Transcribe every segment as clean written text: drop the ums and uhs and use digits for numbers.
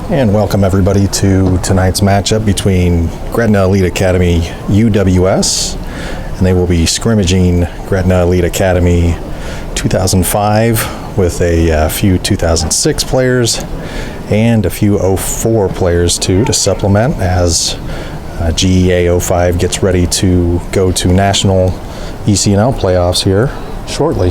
And welcome everybody to tonight's matchup between Gretna Elite Academy UWS, and they will be scrimmaging Gretna Elite Academy 2005 with a few 2006 players and a few 04 players too to supplement as GEA 05 gets ready to go to national ECNL playoffs here shortly.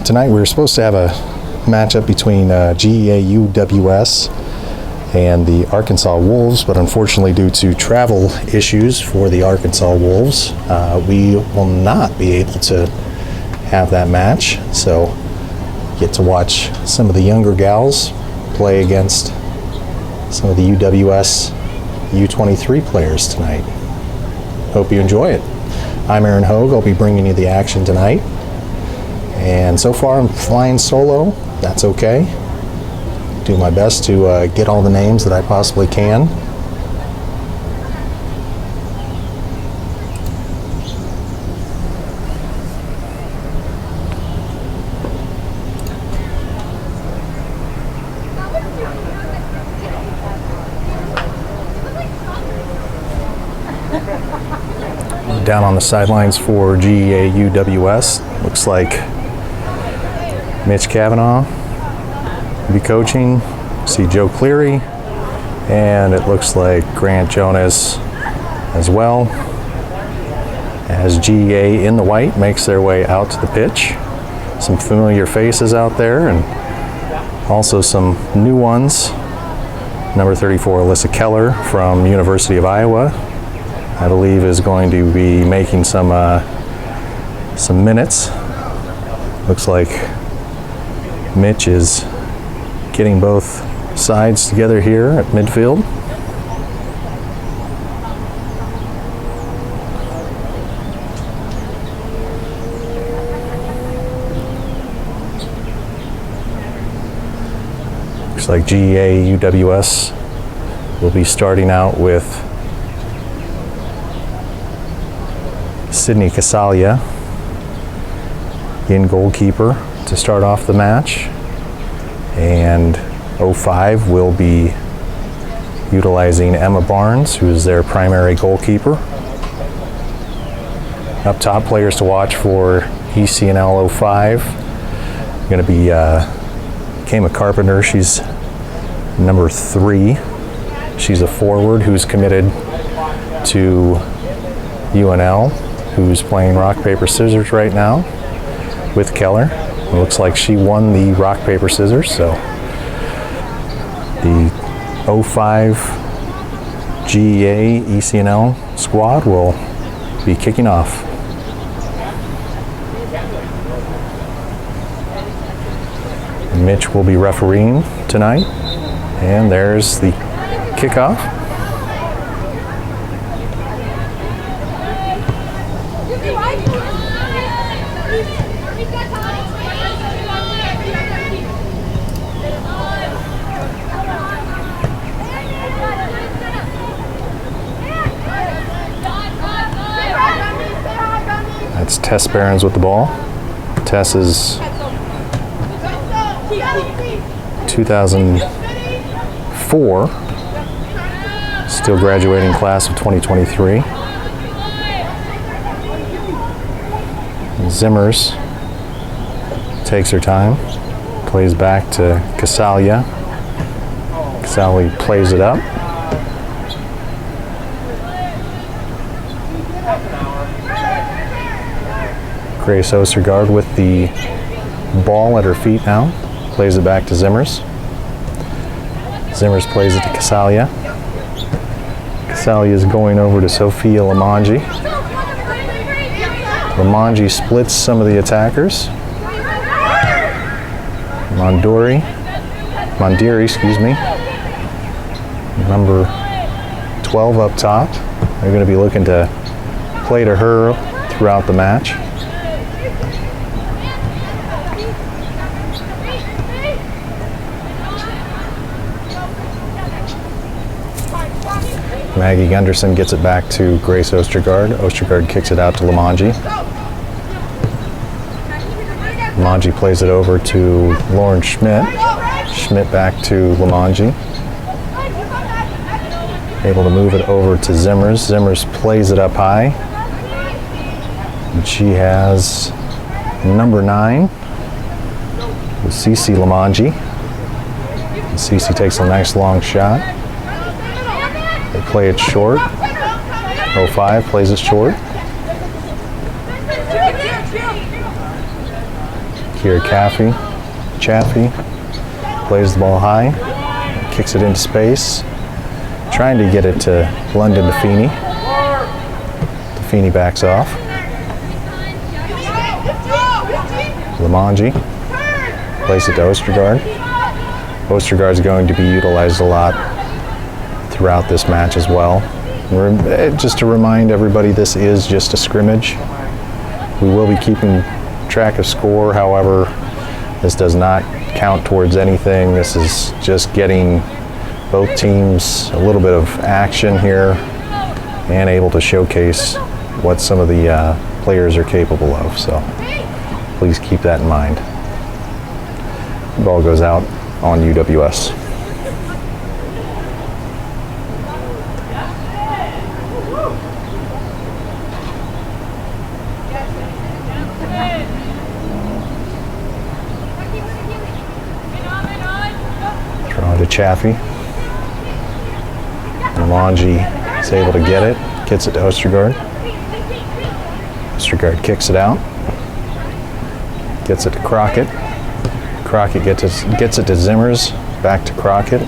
Tonight we were supposed to have a matchup between GEA UWS and the Arkansas Wolves, but unfortunately due to travel issues for the Arkansas Wolves, we will not be able to have that match. So get to watch some of the younger gals play against some of the UWS U23 players tonight. Hope you enjoy it. I'm Aaron Hogue. I'll be bringing you the action tonight. And so far I'm flying solo. That's okay. Do my best to get all the names that I possibly can. Down on the sidelines for GEA UWS, looks like Mitch Cavanaugh will be coaching. See Joe Cleary, and it looks like Grant Jonas as well, as GEA in the white makes their way out to the pitch. Some familiar faces out there and also some new ones. Number 34 Alyssa Keller from University of Iowa, I believe, is going to be making some minutes. Looks like Mitch is getting both sides together here at midfield. Looks like GEA UWS will be starting out with Sydney Casalia in goalkeeper to start off the match, and 05 will be utilizing Emma Barnes, who is their primary goalkeeper. Up top, players to watch for ECNL 05 going to be Kama Carpenter. She's number 3. She's a forward who's committed to UNL, who's playing rock paper scissors right now with Keller. It looks like she won the rock paper scissors, so the 05 GEA ECNL squad will be kicking off. Mitch will be refereeing tonight, and there's the kickoff. That's Tess Behrens with the ball. Tess is 2004, still graduating class of 2023. Zimmers takes her time, plays back to Casalia. Casalia plays it up. Grace Ostergaard with the ball at her feet now. Plays it back to Zimmers. Zimmers plays it to Casalia. Casalia is going over to Sophia Lamanji. Lamanji splits some of the attackers. Mondiri, excuse me. Number 12 up top. They're going to be looking to play to her throughout the match. Maggie Gunderson gets it back to Grace Ostergaard. Ostergaard kicks it out to Lamanji. Lamanji plays it over to Lauren Schmidt. Schmidt back to Lamanji. Able to move it over to Zimmers. Zimmers plays it up high. And she has number 9 with Cece Lamanji. And Cece takes a nice long shot. They play it short. 05 plays it short. Kira Chaffee plays the ball high, kicks it into space, trying to get it to London Defini. Defini backs off. Lamanji plays it to Ostergaard. Ostergaard's going to be utilized a lot throughout this match as well. Just to remind everybody, this is just a scrimmage. We will be keeping track of score, however, this does not count towards anything. This is just getting both teams a little bit of action here and able to showcase what some of the players are capable of. So please keep that in mind. The ball goes out on UWS. Draw to Chaffee. Lamanji is able to get it, gets it to Ostergaard. Ostergaard kicks it out, gets it to Crockett. Crockett gets it to Zimmers, back to Crockett.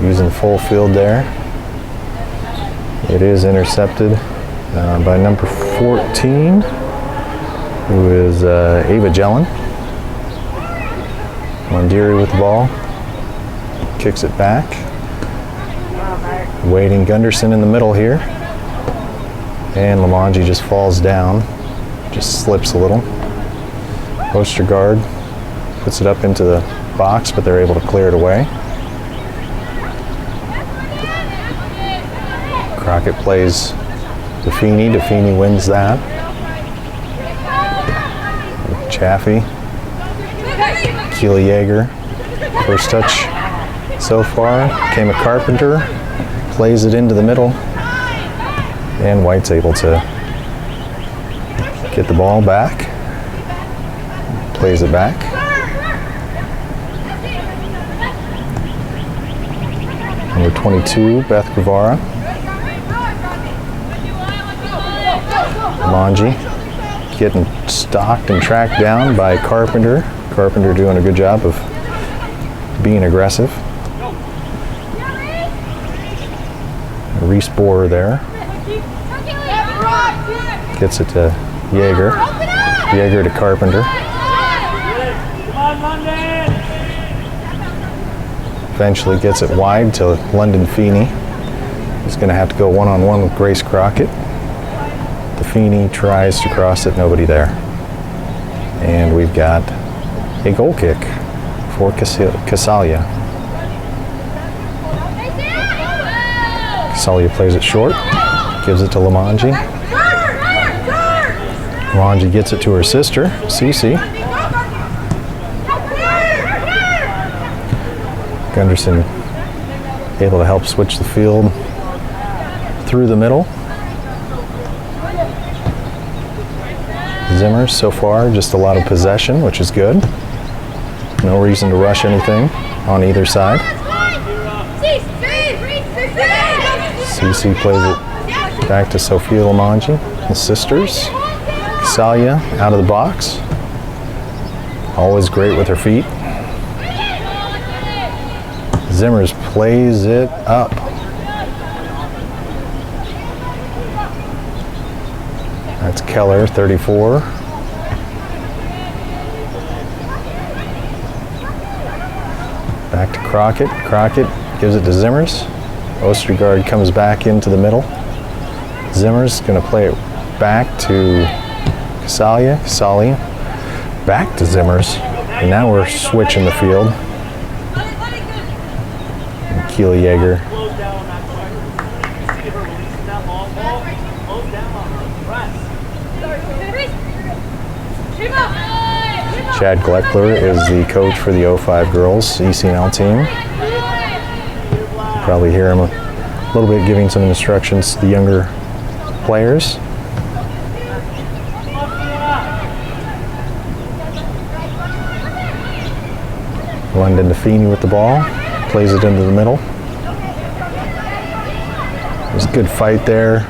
Using full field there. It is intercepted by number 14, who is Ava Jellin. Mondiri with the ball, kicks it back. Waiting Gunderson in the middle here. And Lamanji just falls down, just slips a little. Ostergaard puts it up into the box, but they're able to clear it away. Crockett plays Defini. Defini wins that. Chaffee. Keely Yeager. First touch so far came a Carpenter. Plays it into the middle. And White's able to get the ball back. Plays it back. Number 22, Beth Guevara. Lamanji getting stalked and tracked down by Carpenter. Carpenter doing a good job of being aggressive. Reese Borer there. Gets it to Yeager. Yeager to Carpenter. Eventually gets it wide to London Feeney. He's going to have to go one-on-one with Grace Crockett. Feeney tries to cross it, nobody there. And we've got a goal kick for Casalia. Casalia plays it short, gives it to Lamanji. Lamanji gets it to her sister, Cece. Gunderson able to help switch the field through the middle. Zimmers so far, just a lot of possession, which is good. No reason to rush anything on either side. Cece plays it back to Sophia Lamanji, the sisters. Casalia out of the box. Always great with her feet. Zimmers plays it up. That's Keller, 34. Back to Crockett. Crockett gives it to Zimmers. Ostergaard comes back into the middle. Zimmers going to play it back to Casalia. Casalia back to Zimmers. And now we're switching the field. And Keely Yeager. Chad Gleckler is the coach for the 05 girls ECNL team. Probably hear him a little bit giving some instructions to the younger players. London Defini with the ball, plays it into the middle. There's a good fight there,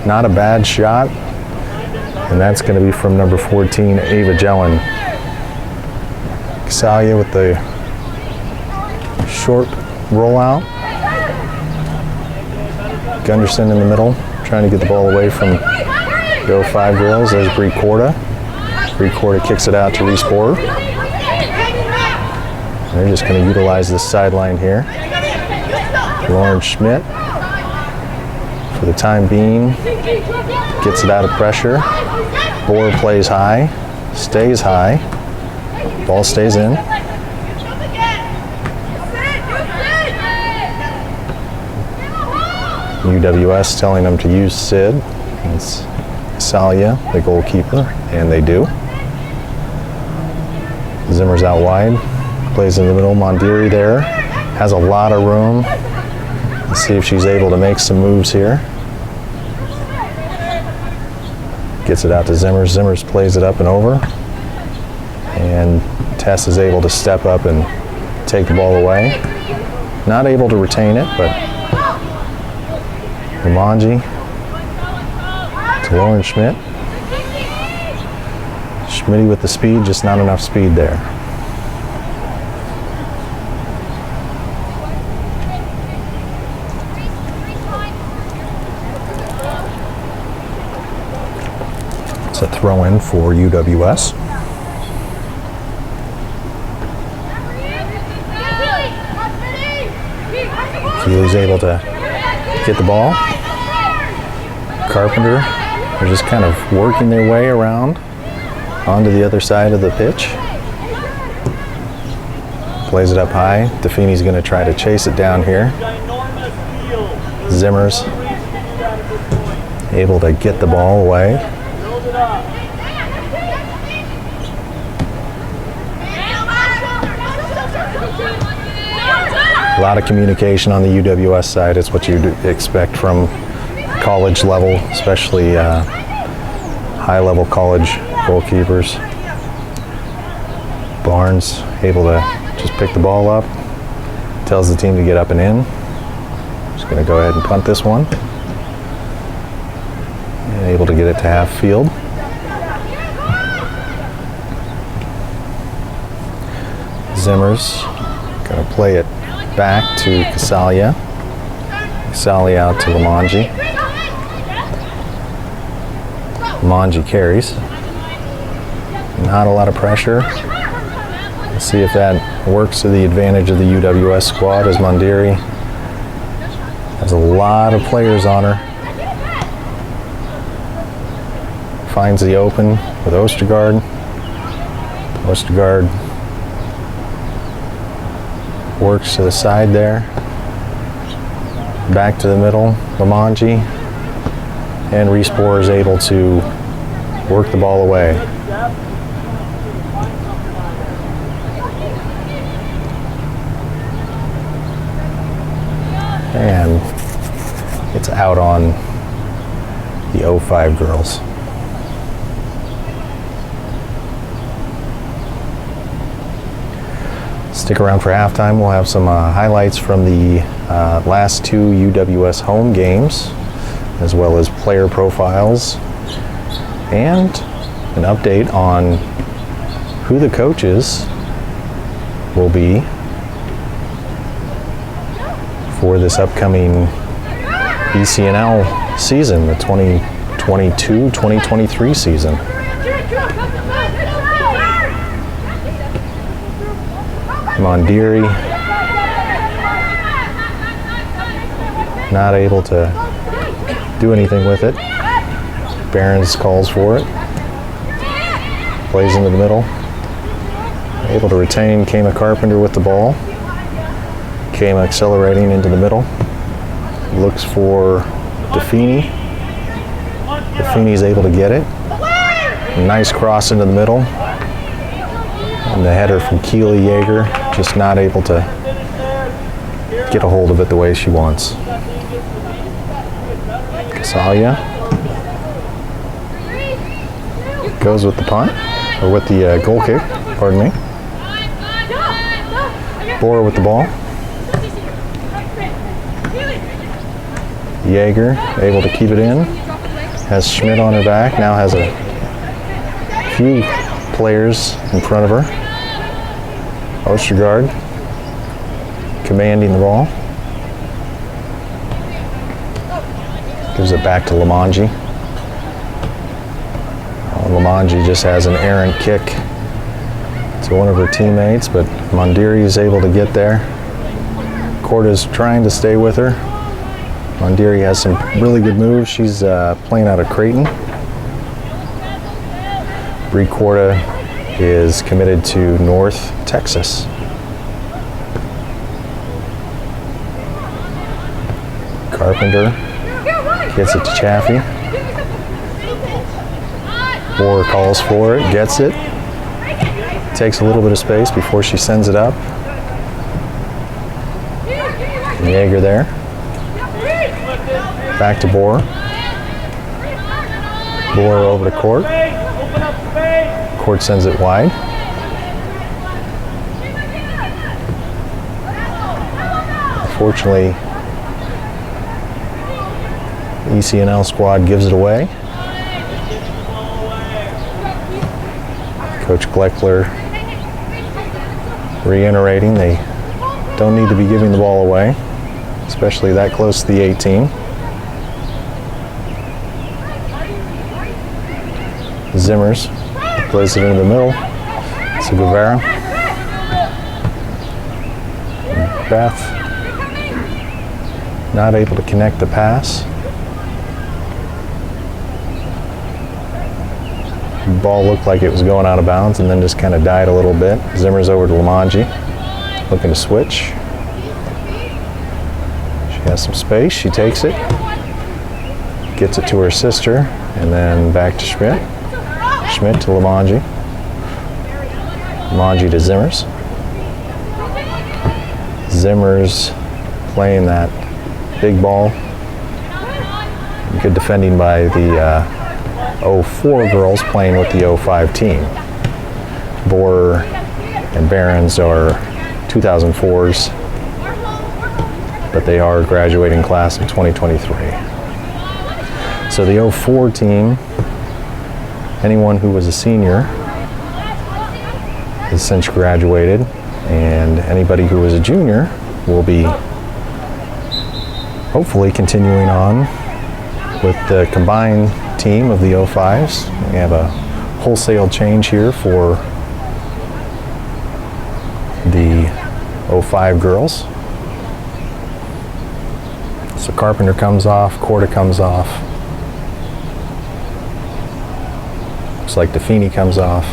not a bad shot, and that's going to be from number 14, Ava Jellin. Casalia with the short rollout. Gunderson in the middle, trying to get the ball away from the 05 girls. There's Bree Korda. Bree Korda kicks it out to Reese Borer. They're just going to utilize this sideline here. Lauren Schmidt, for the time being, gets it out of pressure. Borer plays high, stays high. Ball stays in. UWS telling them to use Sid. It's Salia, the goalkeeper, and they do. Zimmer's out wide, plays in the middle. Mondiri there, has a lot of room. Let's see if she's able to make some moves here. Gets it out to Zimmers. Zimmers plays it up and over. And Tess is able to step up and take the ball away. Not able to retain it, but Ramonji to Lauren Schmidt. Schmitty with the speed, just not enough speed there. It's a throw in for UWS. Keeley's able to get the ball. Carpenter, they're just kind of working their way around onto the other side of the pitch. Plays it up high. Defini's going to try to chase it down here. Zimmers able to get the ball away. A lot of communication on the UWS side is what you'd expect from college level, especially high-level college goalkeepers. Barnes able to just pick the ball up, tells the team to get up and in. Just going to go ahead and punt this one. And able to get it to half field. Zimmers going to play it back to Casalia. Casalia out to Lamanji. Lamanji carries. Not a lot of pressure. Let's see if that works to the advantage of the UWS squad, as Mondiri has a lot of players on her. Finds the open with Ostergaard. Ostergaard works to the side there. Back to the middle, Lamanji. And Reese Borer is able to work the ball away. And it's out on the 05 girls. Stick around for halftime. We'll have some highlights from the last two UWS home games, as well as player profiles, and an update on who the coaches will be for this upcoming ECNL season, the 2022-2023 season. Mondiri not able to do anything with it. Barons calls for it. Plays into the middle. Able to retain Kama Carpenter with the ball. Kama accelerating into the middle. Looks for Defini. Defini's able to get it. Nice cross into the middle. And the header from Keely Yeager, just not able to get a hold of it the way she wants. Casalia goes with the punt, or with the goal kick, pardon me. Bora with the ball. Yeager able to keep it in. Has Schmidt on her back, now has a few players in front of her. Ostergaard commanding the ball. Gives it back to Lamanji. Lamanji just has an errant kick to one of her teammates, but Mondiri is able to get there. Corda's trying to stay with her. Mondiri has some really good moves. She's playing out of Creighton. Bree Corda is committed to North Texas. Carpenter gets it to Chaffee. Boer calls for it, gets it. Takes a little bit of space before she sends it up. Yeager there. Back to Boer. Boer over to Court. Court sends it wide. Unfortunately, the ECNL squad gives it away. Coach Gleckler reiterating they don't need to be giving the ball away, especially that close to the 18. Zimmers plays it into the middle to Guevara. Beth not able to connect the pass. The ball looked like it was going out of bounds and then just kind of died a little bit. Zimmers over to Lamanji, looking to switch. She has some space, she takes it, gets it to her sister, and then back to Schmidt. Schmidt to Lamanji. Lamanji to Zimmers. Zimmers playing that big ball. Good defending by the 04 girls playing with the 05 team. Boer and Barons are 2004s, but they are graduating class of 2023. So the 04 team, anyone who was a senior has since graduated, and anybody who was a junior will be hopefully continuing on with the combined team of the 05s. We have a wholesale change here for the 05 girls. So Carpenter comes off, Corda comes off. Looks like DeFini comes off.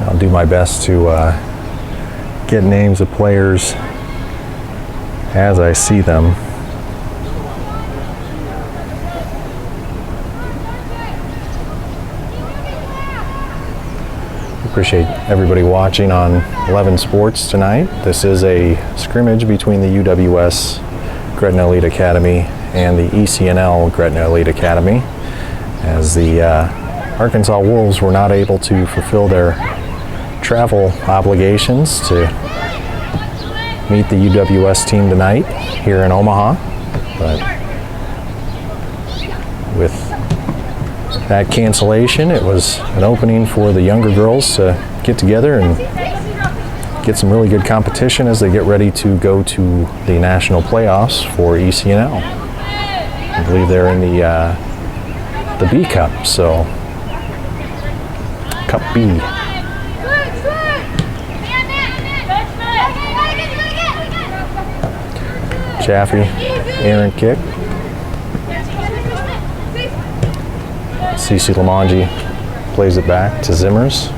I'll do my best to get names of players as I see them. Appreciate everybody watching on 11 Sports tonight. This is a scrimmage between the UWS Gretna Elite Academy and the ECNL Gretna Elite Academy, as the Arkansas Wolves were not able to fulfill their travel obligations to meet the UWS team tonight here in Omaha. But with that cancellation, it was an opening for the younger girls to get together and get some really good competition as they get ready to go to the national playoffs for ECNL. I believe they're in the B Cup, so Cup B. Chaffee, errant kick. CeCe Lamanji plays it back to Zimmers.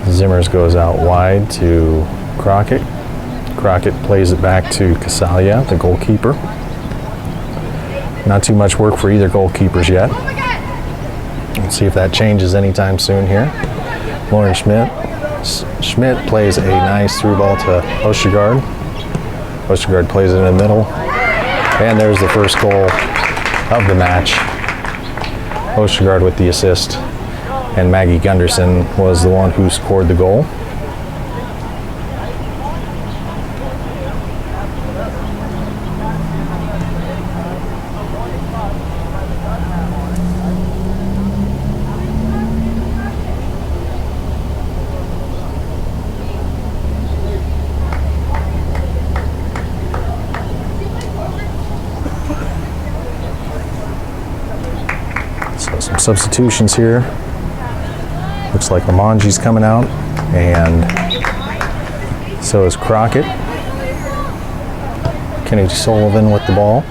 Zimmers goes out wide to Crockett. Crockett plays it back to Casalia, the goalkeeper. Not too much work for either goalkeepers yet. Let's see if that changes anytime soon here. Lauren Schmidt plays a nice through ball to Ostergaard. Ostergaard plays it in the middle. And there's the first goal of the match. Ostergaard with the assist. And Maggie Gunderson was the one who scored the goal. Some substitutions here. Looks like Lamanji's coming out, and so is Crockett. Kenny Sullivan with the ball.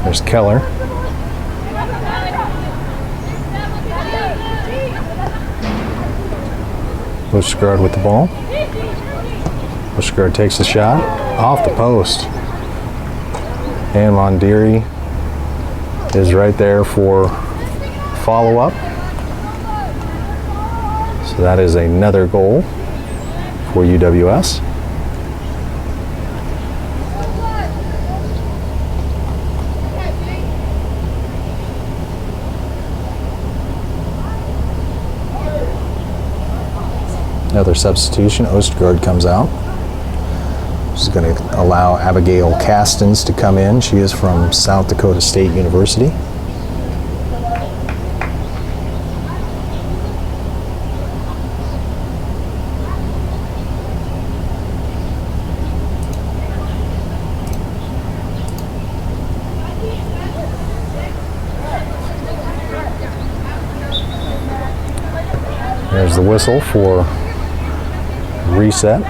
There's Keller. Ostergaard with the ball. Ostergaard takes the shot off the post. And Mondiri is right there for follow-up. So that is another goal for UWS. Another substitution. Ostergaard comes out. She's going to allow Abigail Castens to come in. She is from South Dakota State University. There's the whistle for reset.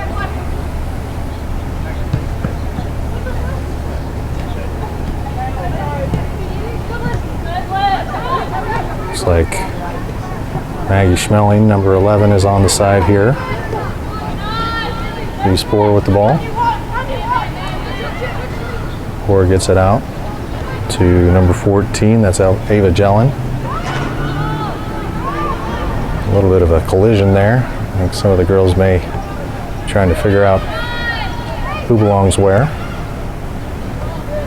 Looks like Maggie Schmeling, number 11, is on the side here. Spoor with the ball. Spoor gets it out to number 14, that's Ava Jellin. A little bit of a collision there. I think some of the girls may be trying to figure out who belongs where.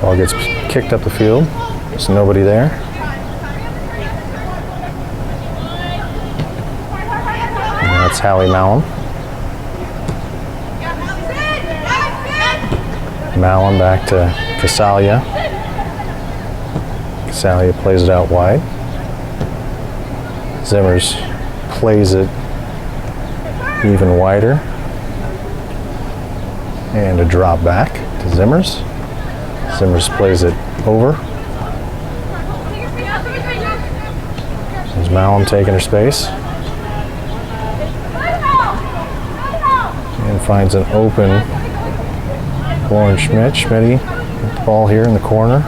Ball gets kicked up the field. There's nobody there. And that's Hallie Malum. Malum back to Casalia. Casalia plays it out wide. Zimmers plays it even wider, and a drop back to Zimmers. Zimmers plays it over. There's Malum taking her space and finds an open Lauren Schmidt. Schmitty with the ball here in the corner.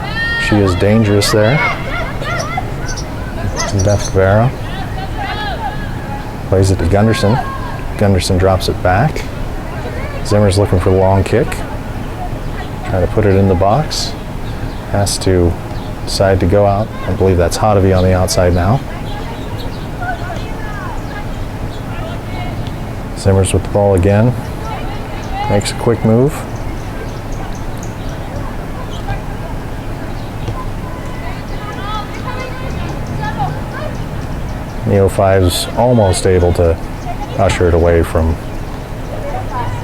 She is dangerous there. Beth Guevara plays it to Gunderson. Gunderson drops it back. Zimmer's looking for the long kick. Trying to put it in the box. Has to decide to go out. I believe that's Hotovy on the outside now. Zimmers with the ball again. Makes a quick move. The 05's almost able to usher it away from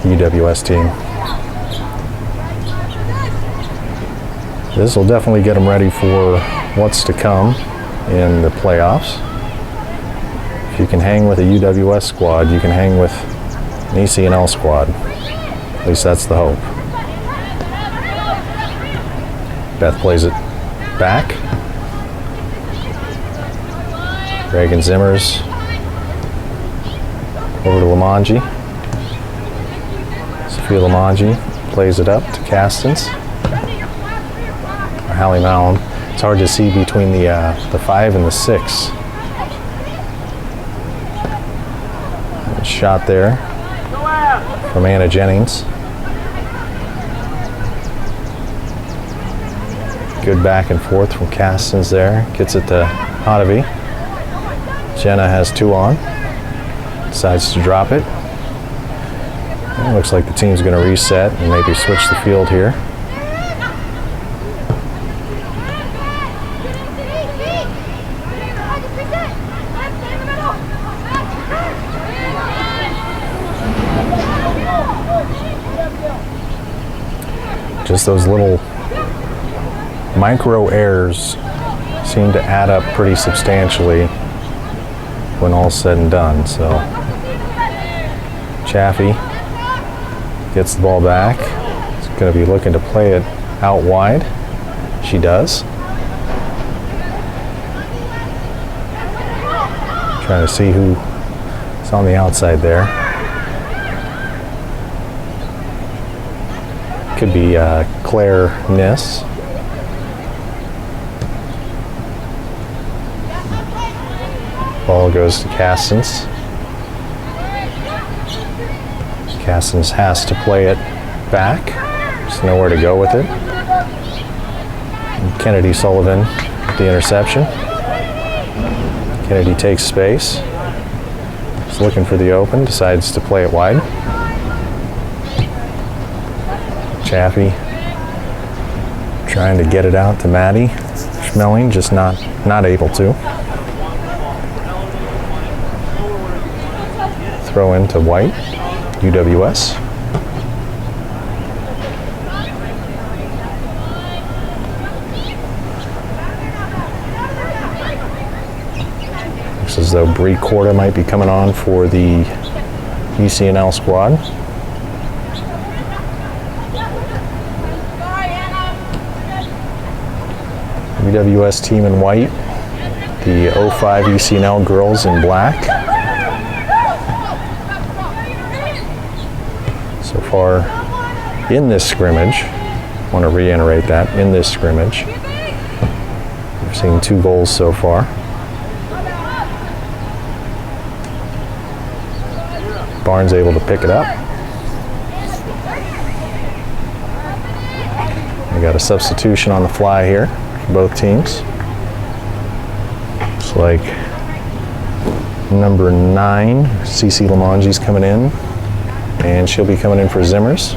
the UWS team. This will definitely get them ready for what's to come in the playoffs. If you can hang with a UWS squad, you can hang with an ECNL squad. At least that's the hope. Beth plays it back. Reagan Zimmers over to Lamanji. Sophia Lamanji plays it up to Castens. Or Hallie Malum. It's hard to see between the 5 and the 6. shot there from Anna Jennings. Good back and forth from Castens there. Gets it to Hotovy. Jenna has 2 on. Decides to drop it. It looks like the team's going to reset and maybe switch the field here. Just those little micro errors seem to add up pretty substantially when all's said and done. So Chaffee gets the ball back. It's going to be looking to play it out wide. She does. Trying to see who's on the outside there. Could be Claire Niss. Ball goes to Castens. Castens has to play it back. There's nowhere to go with it. And Kennedy Sullivan, the interception. Kennedy takes space. He's looking for the open, decides to play it wide. Chaffee trying to get it out to Maddie Schmeling, just not able to. Throw into White, UWS. Looks as though Bree Corda might be coming on for the ECNL squad. UWS team in white, the 05 ECNL girls in black. So far in this scrimmage, I want to reiterate that, in this scrimmage, we've seen 2 goals so far. Barnes able to pick it up. We got a substitution on the fly here. Both teams. Looks like number 9, Cece Lamongi's coming in, and she'll be coming in for Zimmers.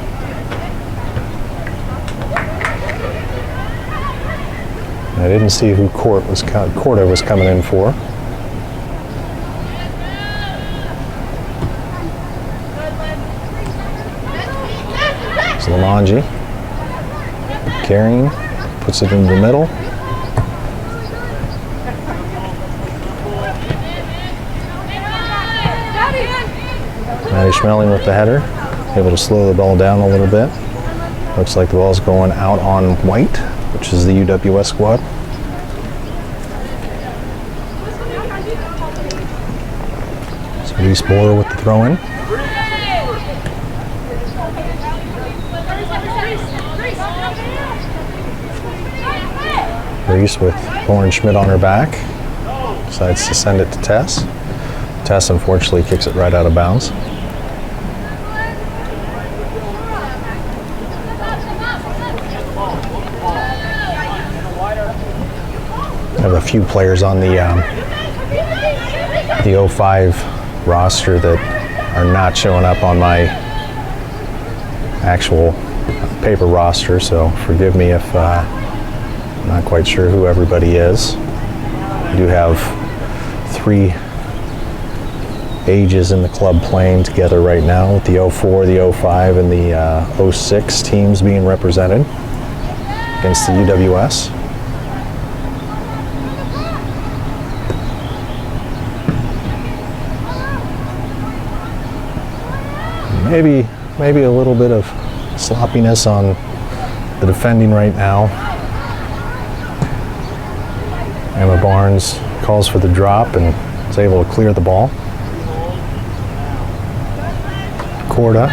I didn't see who Corda was coming in for. It's Lamongi carrying. Puts it in the middle. Maddie Schmeling with the header. Able to slow the ball down a little bit. Looks like the ball's going out on White, which is the UWS squad. So Reese Borer with the throw-in. Reese with Lauren Schmidt on her back. Decides to send it to Tess. Tess unfortunately kicks it right out of bounds. I have a few players on the 05 roster that are not showing up on my actual paper roster, so forgive me if I'm not quite sure who everybody is. I do have 3 ages in the club playing together right now, with the 04, the 05, and the 06 teams being represented against the UWS. Maybe a little bit of sloppiness on the defending right now. Emma Barnes calls for the drop and is able to clear the ball. Corda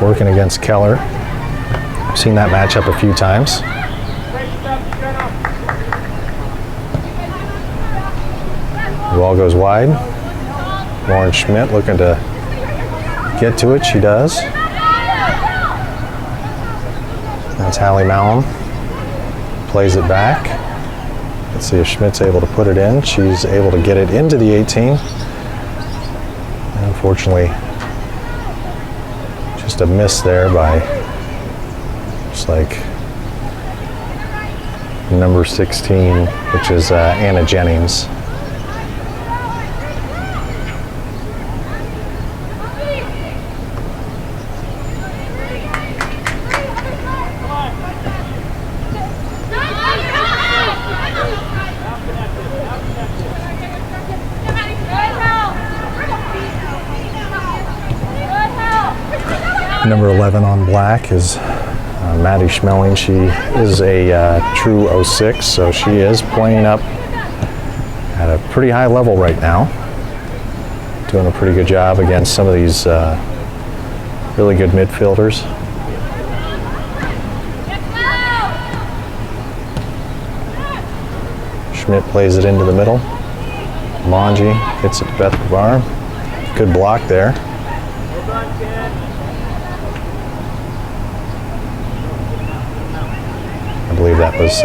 working against Keller. I've seen that matchup a few times. The ball goes wide. Lauren Schmidt looking to get to it. She does. That's Hallie Malum. Plays it back. Let's see if Schmidt's able to put it in. She's able to get it into the 18. Unfortunately, just a miss there by just like number 16, which is Anna Jennings. Number 11 on black is Maddie Schmeling. She is a true 06, so she is playing up at a pretty high level right now. Doing a pretty good job against some of these really good midfielders. Schmidt plays it into the middle. Monji hits it to Beth Guevara. Good block there. I believe that was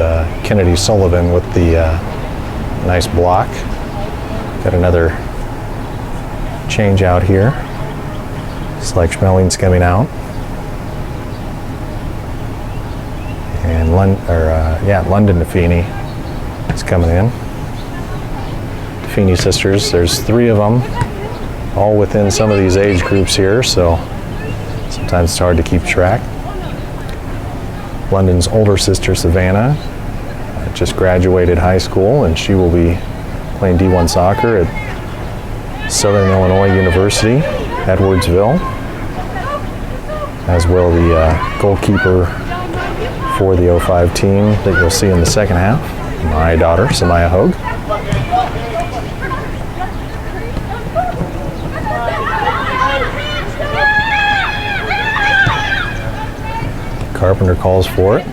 Kennedy Sullivan with the nice block. Got another change out here. It's like Schmeling's coming out. And London Defini is coming in. Defini sisters, there's 3 of them, all within some of these age groups here, so sometimes it's hard to keep track. London's older sister, Savannah, just graduated high school, and she will be playing D1 soccer at Southern Illinois University, Edwardsville, as will the goalkeeper for the 05 team that you'll see in the second half, my daughter, Samaya Hogue. Carpenter calls for it.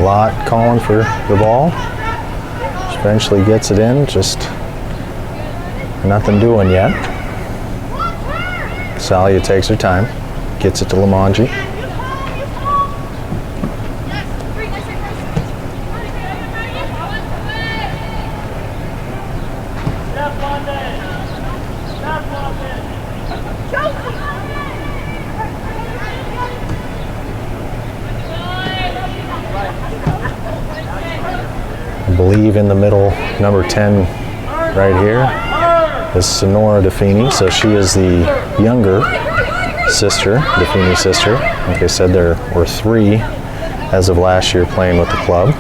Lott calling for the ball. She eventually gets it in, just nothing doing yet. Salia takes her time, gets it to Lamonji. I believe in the middle, number 10 right here is Sonora Defini. So she is the younger sister, Defini sister. Like I said, there were 3 as of last year playing with the club.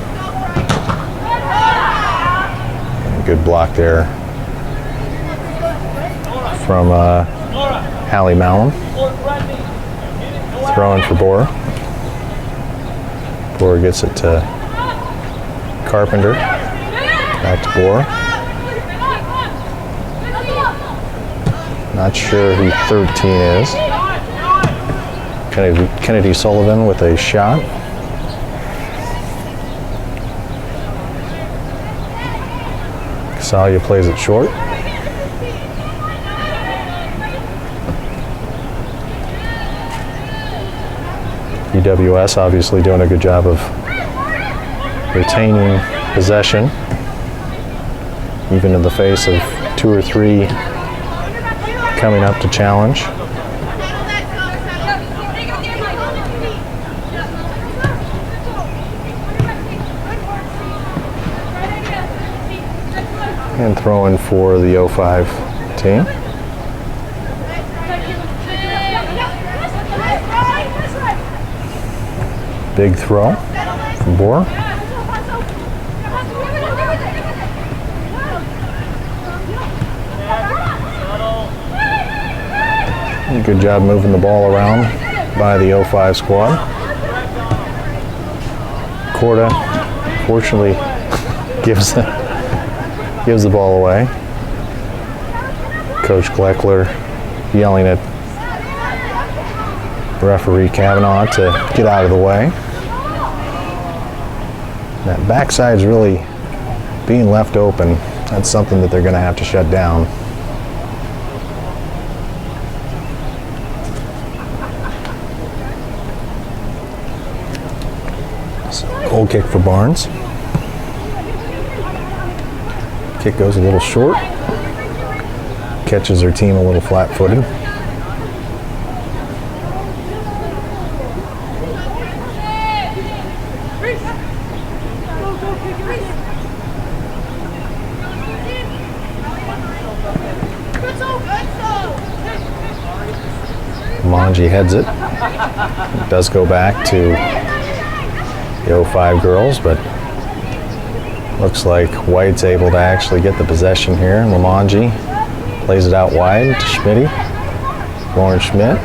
And good block there from Hallie Malum. Throwing for Bora. Bora gets it to Carpenter. Back to Bora. Not sure who 13 is. Kennedy Sullivan with a shot. Casalia plays it short. UWS obviously doing a good job of retaining possession, even in the face of 2 or 3 coming up to challenge. And throwing for the 05 team. Big throw from Bora. Good job moving the ball around by the 05 squad. Corda, fortunately, gives the ball away. Coach Gleckler yelling at referee Kavanaugh to get out of the way. That backside's really being left open. That's something that they're going to have to shut down. So, goal kick for Barnes. Kick goes a little short. Catches their team a little flat-footed. Manji heads it. It does go back to the 05 girls, but looks like White's able to actually get the possession here. Lamanji plays it out wide to Schmitty. Lauren Schmidt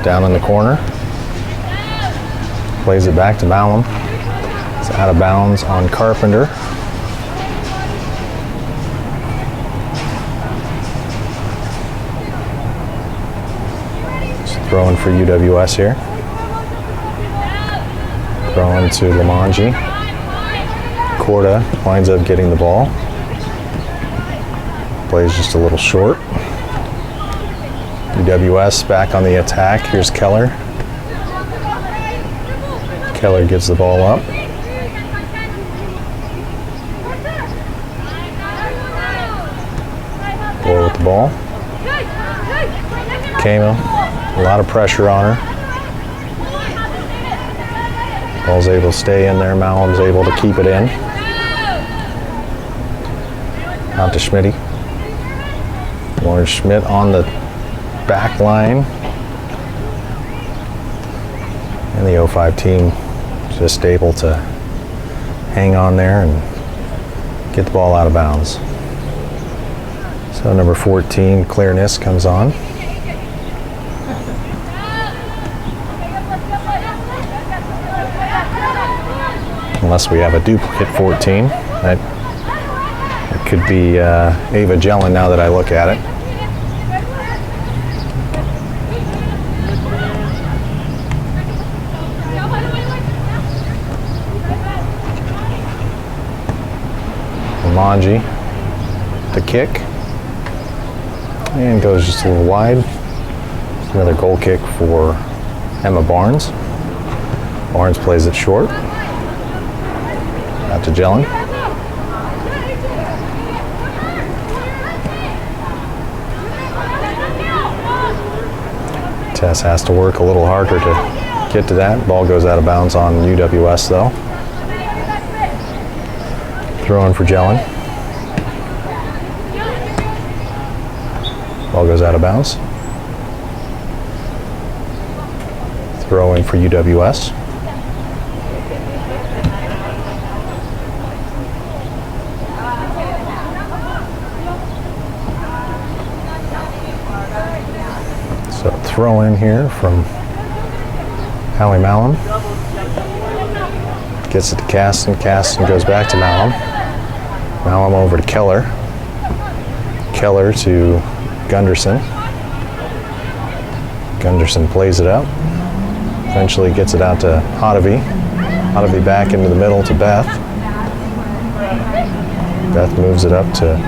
down in the corner. Plays it back to Malum. It's out of bounds on Carpenter. Throwing for UWS here. Throwing to Lamanji. Corda winds up getting the ball. Plays just a little short. UWS back on the attack. Here's Keller. Keller gives the ball up. Boy with the ball. Kamo. A lot of pressure on her. Ball's able to stay in there. Malum's able to keep it in. Out to Schmitty. Lauren Schmidt on the back line. And the 05 team just able to hang on there and get the ball out of bounds. So number 14, Claire Niss, comes on. Unless we have a duplicate 14. That could be Ava Jellin now that I look at it. Lamanji, the kick. And goes just a little wide. Another goal kick for Emma Barnes. Barnes plays it short. Out to Jellin. Tess has to work a little harder to get to that. Ball goes out of bounds on UWS though. Throwing for Jellin. Ball goes out of bounds. Throw in for UWS. So throw in here from Hallie Malum. Gets it to Caston. Caston goes back to Malum. Malum over to Keller. Keller to Gunderson. Gunderson plays it out. Eventually gets it out to Hotovy. Hotovy back into the middle to Beth. Beth moves it up to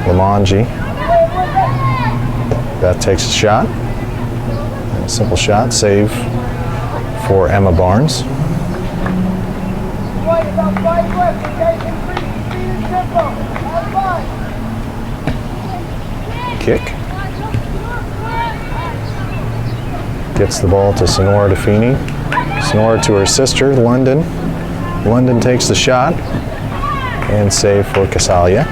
Lamanji. Beth takes a shot. A simple shot, save for Emma Barnes. Kick. Gets the ball to Sonora DeFini. Sonora to her sister, London. London takes the shot. And save for Casalia.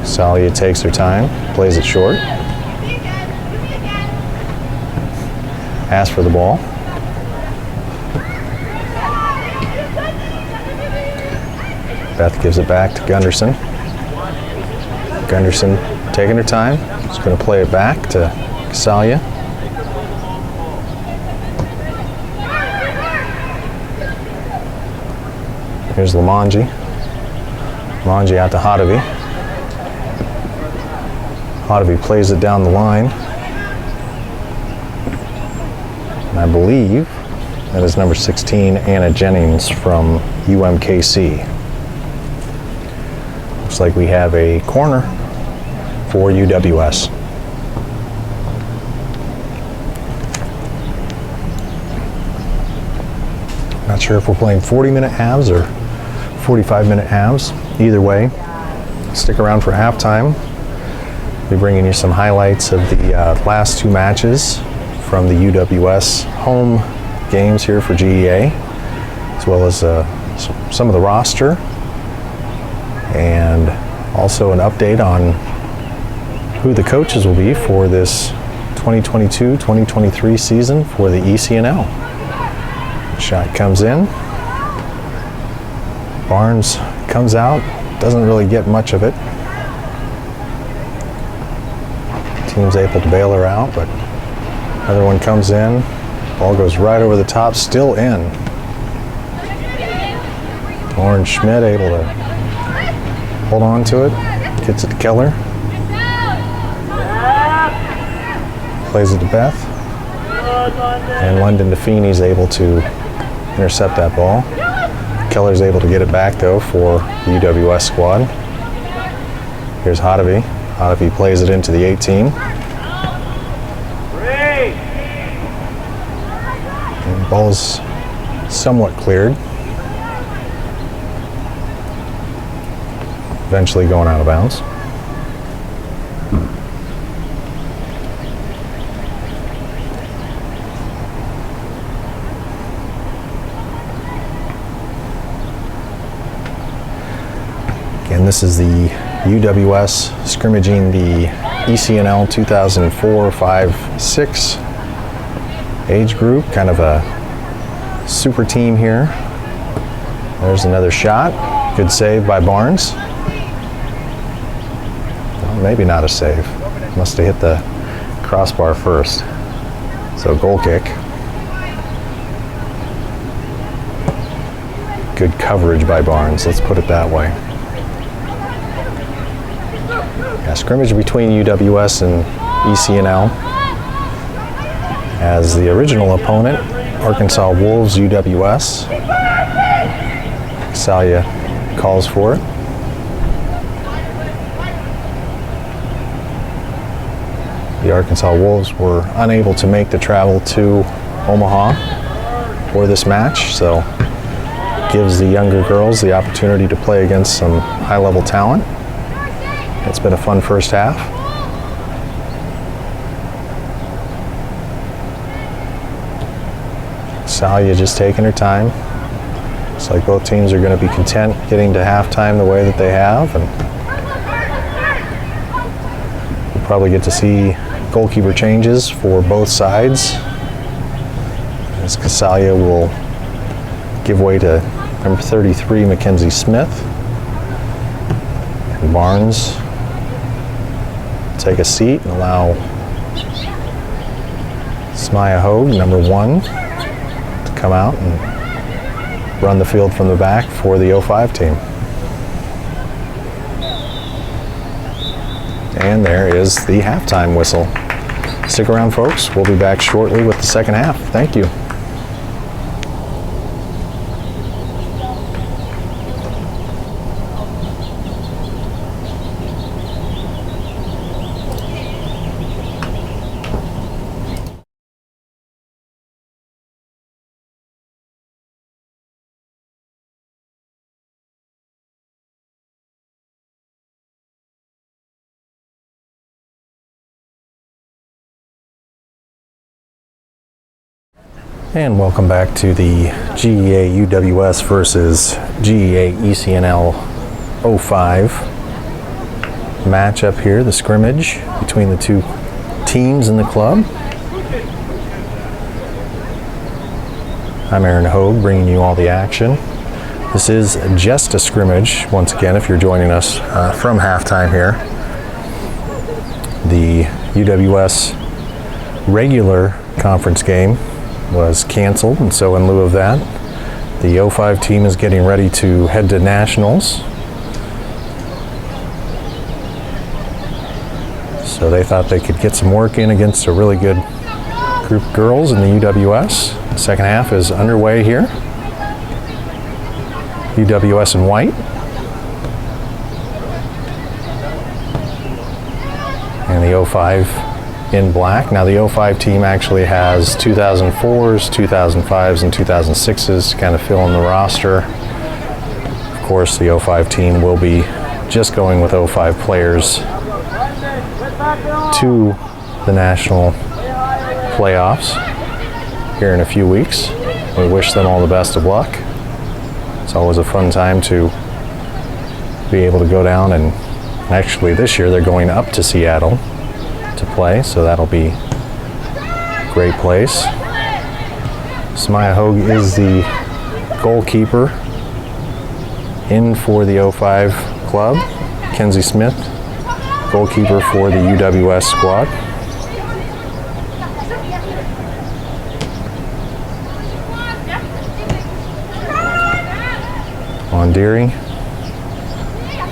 Casalia takes her time, plays it short. Asks for the ball. Beth gives it back to Gunderson. Gunderson taking her time. She's going to play it back to Casalia. Here's Lamanji. Lamanji out to Hotovy. Hotovy plays it down the line. And I believe That is number 16, Anna Jennings from UMKC. Looks like we have a corner for UWS. Not sure if we're playing 40-minute halves or 45-minute halves. Either way, stick around for halftime. We'll be bringing you some highlights of the last two matches from the UWS home games here for GEA, as well as some of the roster, and also an update on who the coaches will be for this 2022-2023 season for the ECNL. Shot comes in. Barnes comes out. Doesn't really get much of it. Team's able to bail her out, but another one comes in. Ball goes right over the top, still in. Lauren Schmidt able to hold on to it. Gets it to Keller. Plays it to Beth. And London DeFeeney's able to intercept that ball. Keller's able to get it back though for the UWS squad. Here's Hotovy. Hotovy plays it into the 18. And the ball's somewhat cleared. Eventually going out of bounds. And this is the UWS scrimmaging the ECNL 2004, 5, 6 age group, kind of a super team here. There's another shot. Good save by Barnes. Well, maybe not a save. Must have hit the crossbar first. So goal kick. Good coverage by Barnes, let's put it that way. Yeah, scrimmage between UWS and ECNL. As the original opponent, Arkansas Wolves UWS. Salia calls for it. The Arkansas Wolves were unable to make the travel to Omaha for this match, so gives the younger girls the opportunity to play against some high-level talent. It's been a fun first half. Salia just taking her time. Looks like both teams are going to be content getting to halftime the way that they have, and we'll probably get to see goalkeeper changes for both sides, as Casalia will give way to number 33, Mackenzie Smith, and Barnes take a seat and allow Smaya Hogue, number 1, to come out and run the field from the back for the 05 team. And there is the halftime whistle. Stick around, folks. We'll be back shortly with the second half. Thank you. And welcome back to the GEA UWS versus GEA ECNL 05 matchup here, the scrimmage between the two teams in the club. I'm Aaron Hogue, bringing you all the action. This is just a scrimmage, once again, if you're joining us from halftime here. The UWS regular conference game was canceled, and so in lieu of that, the 05 team is getting ready to head to nationals. So they thought they could get some work in against a really good group of girls in the UWS. Second half is underway here. UWS in white. And the 05 in black. Now the 05 team actually has 2004s, 2005s, and 2006s to kind of fill in the roster. Of course, the 05 team will be just going with 05 players to the national playoffs here in a few weeks. We wish them all the best of luck. It's always a fun time to be able to go down, and actually this year they're going up to Seattle to play, so that'll be a great place. Samaya Hogue is the goalkeeper in for the 05 club. Kenzie Smith, goalkeeper for the UWS squad. Mondiri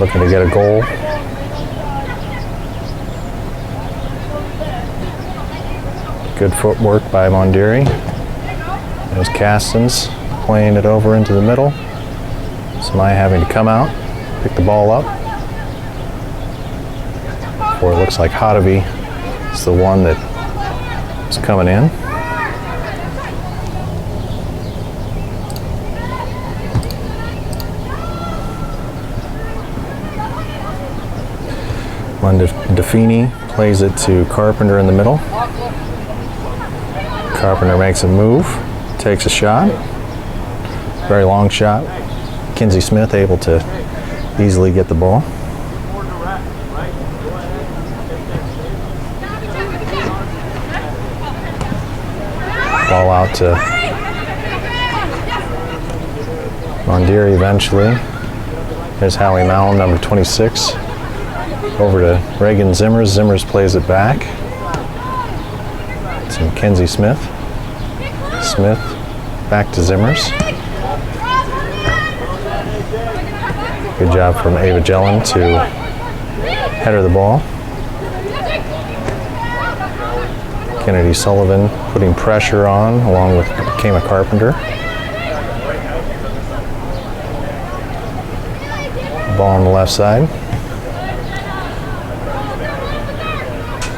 looking to get a goal. Good footwork by Mondiri. There's Castens playing it over into the middle. Samaya having to come out, pick the ball up. Or it looks like Hodavi is the one that is coming in. Defini plays it to Carpenter in the middle. Carpenter makes a move, takes a shot. Very long shot. Kenzie Smith able to easily get the ball. Ball out to Mondiri eventually. There's Hallie Malum, number 26. Over to Reagan Zimmers. Zimmers plays it back. It's Kenzie Smith. Smith back to Zimmers. Good job from Ava Jellin to header the ball. Kennedy Sullivan putting pressure on along with Kama Carpenter. Ball on the left side.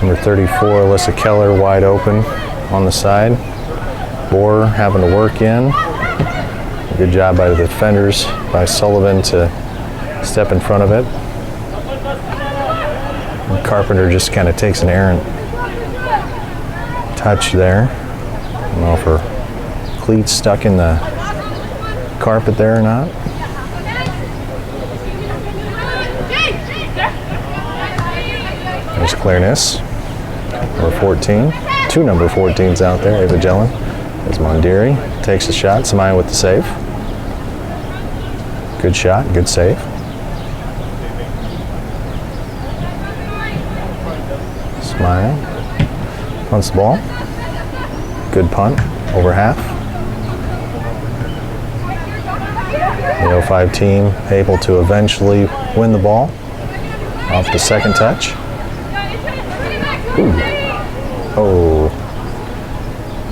Number 34, Alyssa Keller, wide open on the side. Boer having to work in. Good job by the defenders, by Sullivan to step in front of it. And Carpenter just kind of takes an errant touch there. I don't know if her cleats stuck in the carpet there or not. There's Clareness, number 14. Two number 14s out there. Ava Jellin. There's Mondiri. Takes a shot. Samaya with the save. Good shot. Good save. Samaya punts the ball. Good punt. Over half. The 05 team able to eventually win the ball off the second touch. Ooh. Oh,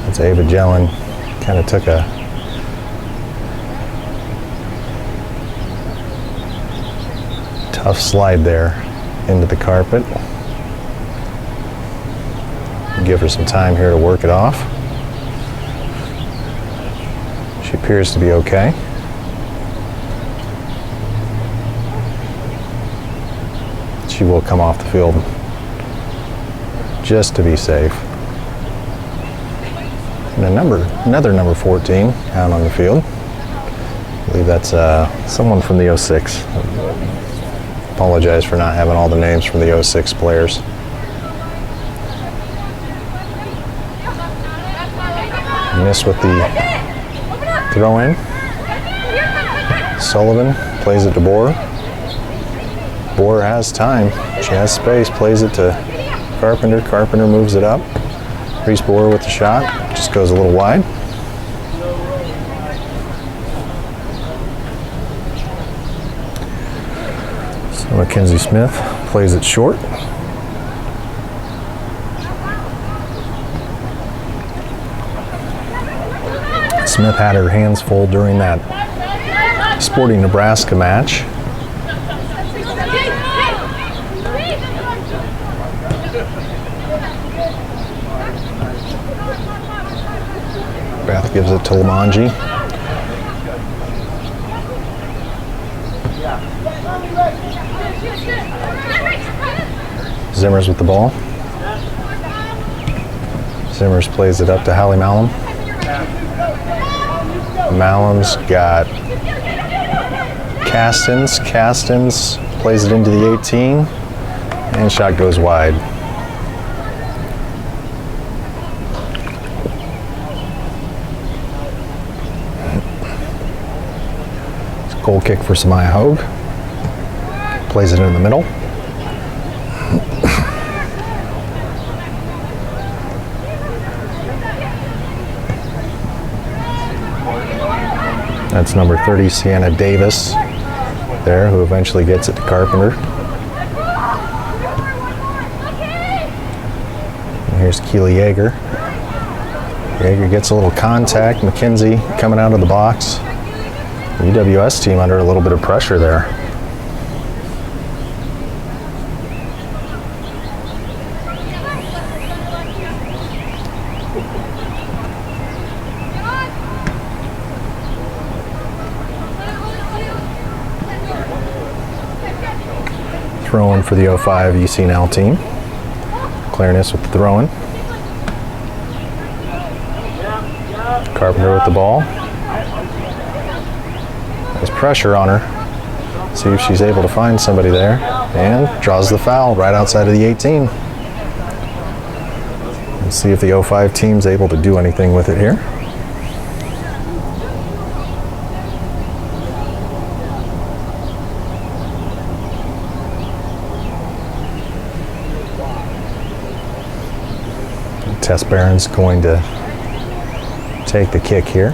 that's Ava Jellin. Kind of took a tough slide there into the carpet. Give her some time here to work it off. She appears to be okay. She will come off the field just to be safe. And another number 14 out on the field. I believe that's someone from the 06. Apologize for not having all the names from the 06 players. Miss with the throw in. Sullivan plays it to Boer. Boer has time. She has space, plays it to Carpenter. Carpenter moves it up. Reese Boer with the shot. Just goes a little wide. So Mackenzie Smith plays it short. Smith had her hands full during that Sporting Nebraska match. Beth gives it to Lamanji. Zimmers with the ball. Zimmers plays it up to Hallie Malum. Malum's got Castens. Castens plays it into the 18, and shot goes wide. It's a goal kick for Samaya Hogue. Plays it in the middle. That's number 30, Sienna Davis, there, who eventually gets it to Carpenter. And here's Keely Yeager. Yeager gets a little contact. McKenzie coming out of the box. The UWS team under a little bit of pressure there. Throw-in for the 05 ECNL team. Clareness with the throw-in. Carpenter with the ball. There's pressure on her. See if she's able to find somebody there. And draws the foul right outside of the 18. Let's see if the 05 team's able to do anything with it here. Tess Barron's going to take the kick here.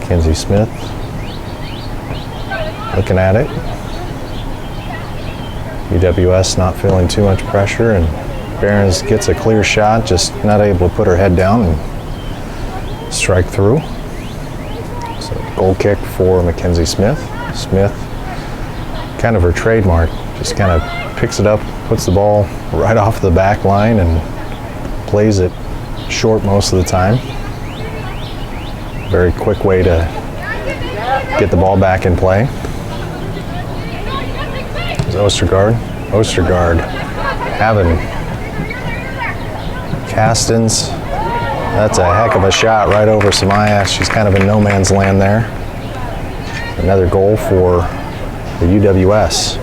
Kenzie Smith looking at it. UWS not feeling too much pressure, and Barron's gets a clear shot, just not able to put her head down and strike through. So goal kick for Mackenzie Smith. Smith, kind of her trademark, just kind of picks it up, puts the ball right off the back line and plays it short most of the time. Very quick way to get the ball back in play. There's Ostergaard. Ostergaard having Castens. That's a heck of a shot right over Samaya. She's kind of in no man's land there. Another goal for the UWS.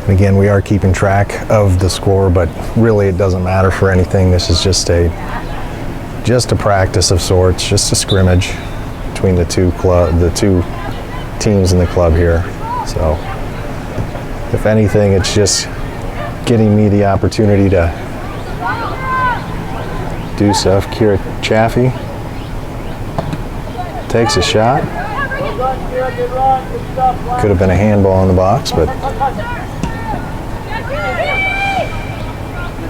And again, we are keeping track of the score, but really it doesn't matter for anything. This is just a practice of sorts, just a scrimmage between the two teams in the club here. So if anything, it's just getting me the opportunity to do stuff. Kira Chaffee takes a shot. Could have been a handball in the box, but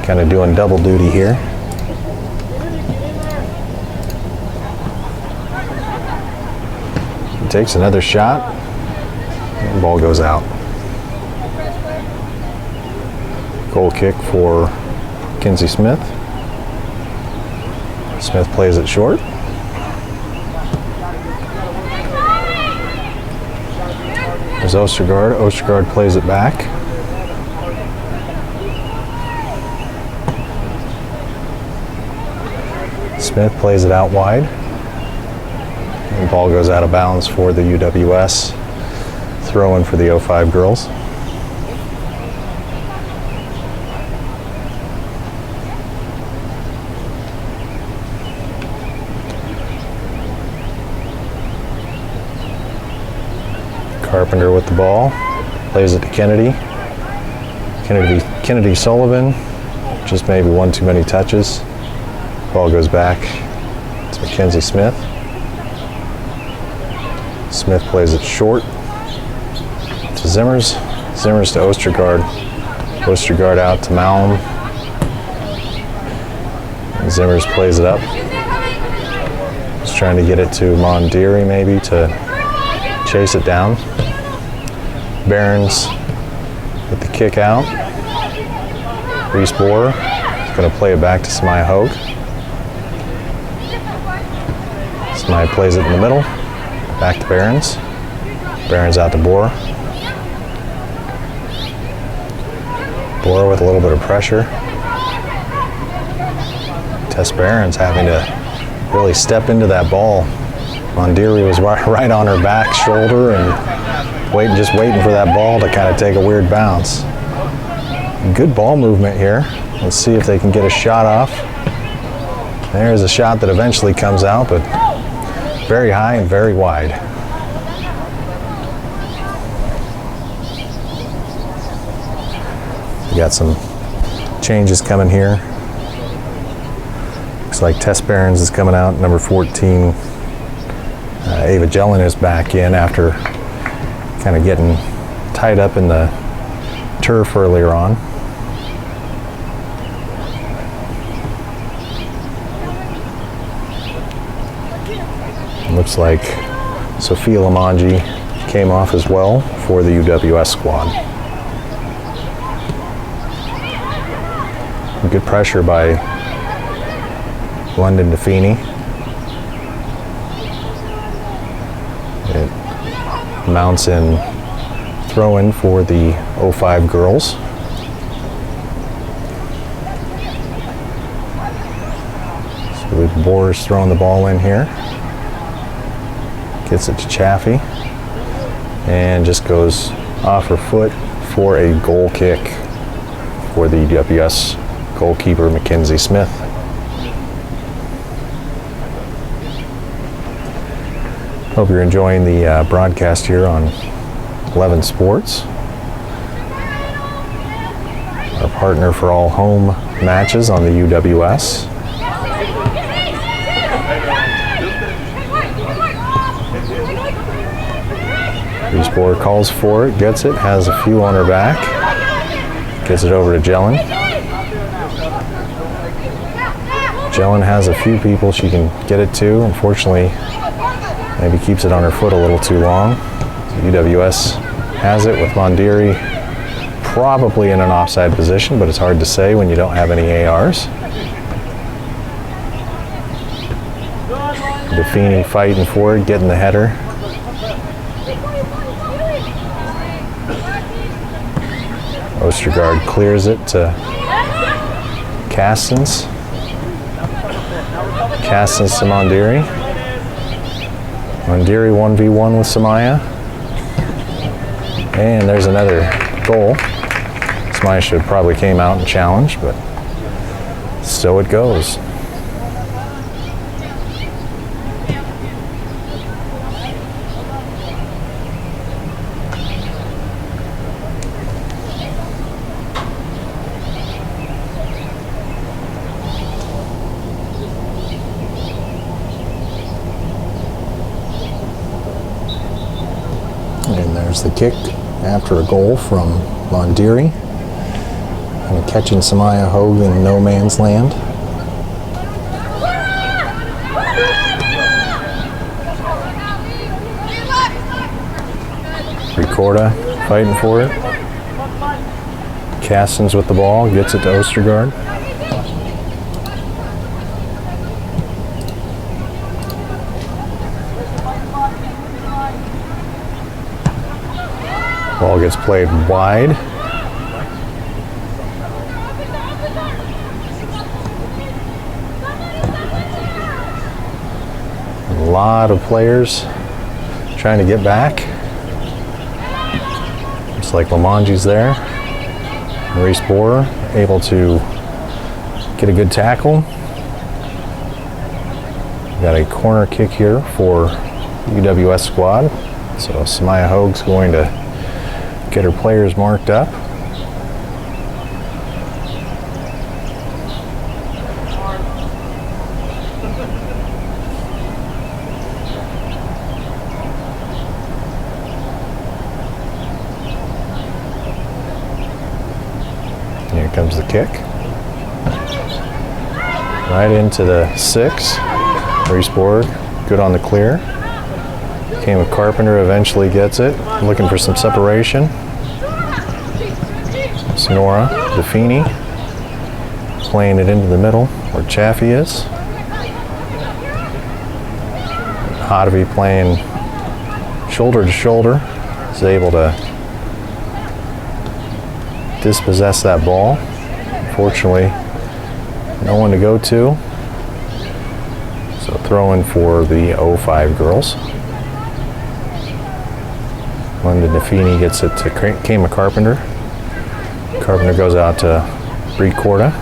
kind of doing double duty here. He takes another shot, and the ball goes out. Goal kick for Kinsey Smith. Smith plays it short. There's Ostergaard. Ostergaard plays it back. Smith plays it out wide. And the ball goes out of bounds for the UWS. Throw in for the 05 girls. Carpenter with the ball, plays it to Kennedy. Kennedy Sullivan Just maybe one too many touches. Ball goes back to Mackenzie Smith. Smith plays it short to Zimmers. Zimmers to Ostergaard. Ostergaard out to Malm. And Zimmers plays it up. Just trying to get it to Mondiri maybe to chase it down. Behrens with the kick out. Reese Borer is going to play it back to Samaya Hogue. Samaya plays it in the middle. Back to Behrens. Behrens out to Borer. Borer with a little bit of pressure. Tess Behrens having to really step into that ball. Mondiri was right on her back shoulder and just waiting for that ball to kind of take a weird bounce. Good ball movement here. Let's see if they can get a shot off. There's a shot that eventually comes out, but very high and very wide. We got some changes coming here. Looks like Tess Behrens is coming out, number 14. Ava Jellin is back in after kind of getting tied up in the turf earlier on. Looks like Sophia Lamanji came off as well for the UWS squad. Good pressure by London DeFeeney. It mounts in throw-in for the 05 girls. So Boer's throwing the ball in here. Gets it to Chaffee. And just goes off her foot for a goal kick for the UWS goalkeeper Mackenzie Smith. Hope you're enjoying the broadcast here on 11 Sports. Our partner for all home matches on the UWS. Reese Borer calls for it, gets it, has a few on her back. Gets it over to Jellin. Jellin has a few people she can get it to. Unfortunately, maybe keeps it on her foot a little too long. UWS has it with Mondiri probably in an offside position, but it's hard to say when you don't have any ARs. DeFeeney fighting for it, getting the header. Ostergaard clears it to Castens. Castens to Mondiri. Mondiri 1v1 with Samaya. And there's another goal. Samaya should have probably came out and challenged, but so it goes. And there's the kick after a goal from Mondiri. And catching Samaya Hogue in no man's land. Ricorda fighting for it. Castens with the ball, gets it to Ostergaard. Ball gets played wide. A lot of players trying to get back. Looks like Lamanji's there. Reese Borer able to get a good tackle. Got a corner kick here for UWS squad. So Samaya Hogue's going to get her players marked up. comes the kick. Right into the 6. Reese Borg, good on the clear. Came with Carpenter, eventually gets it. Looking for some separation. Sonora, DeFini, playing it into the middle where Chaffee is. Hotovy playing shoulder to shoulder, is able to dispossess that ball. Unfortunately, no one to go to. So throw in for the 05 girls. Linda DeFini gets it to Kama Carpenter. Carpenter goes out to Bree Corda.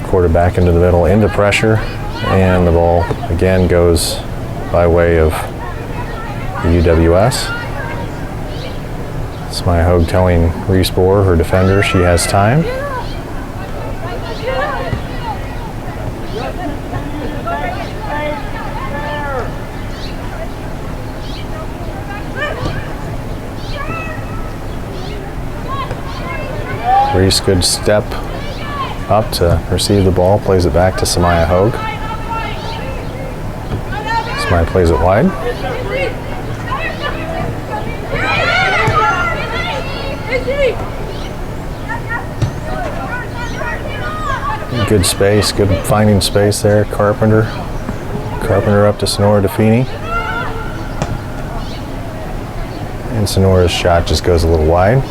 Corda back into the middle, into pressure, and the ball again goes by way of the UWS. Smythe Hogue telling Reese Bohr, her defender, she has time. Reese, good step up to receive the ball, plays it back to Samaya Hogue. Smythe plays it wide. Good space, good finding space there. Carpenter up to Sonora DeFini. And Sonora's shot just goes a little wide.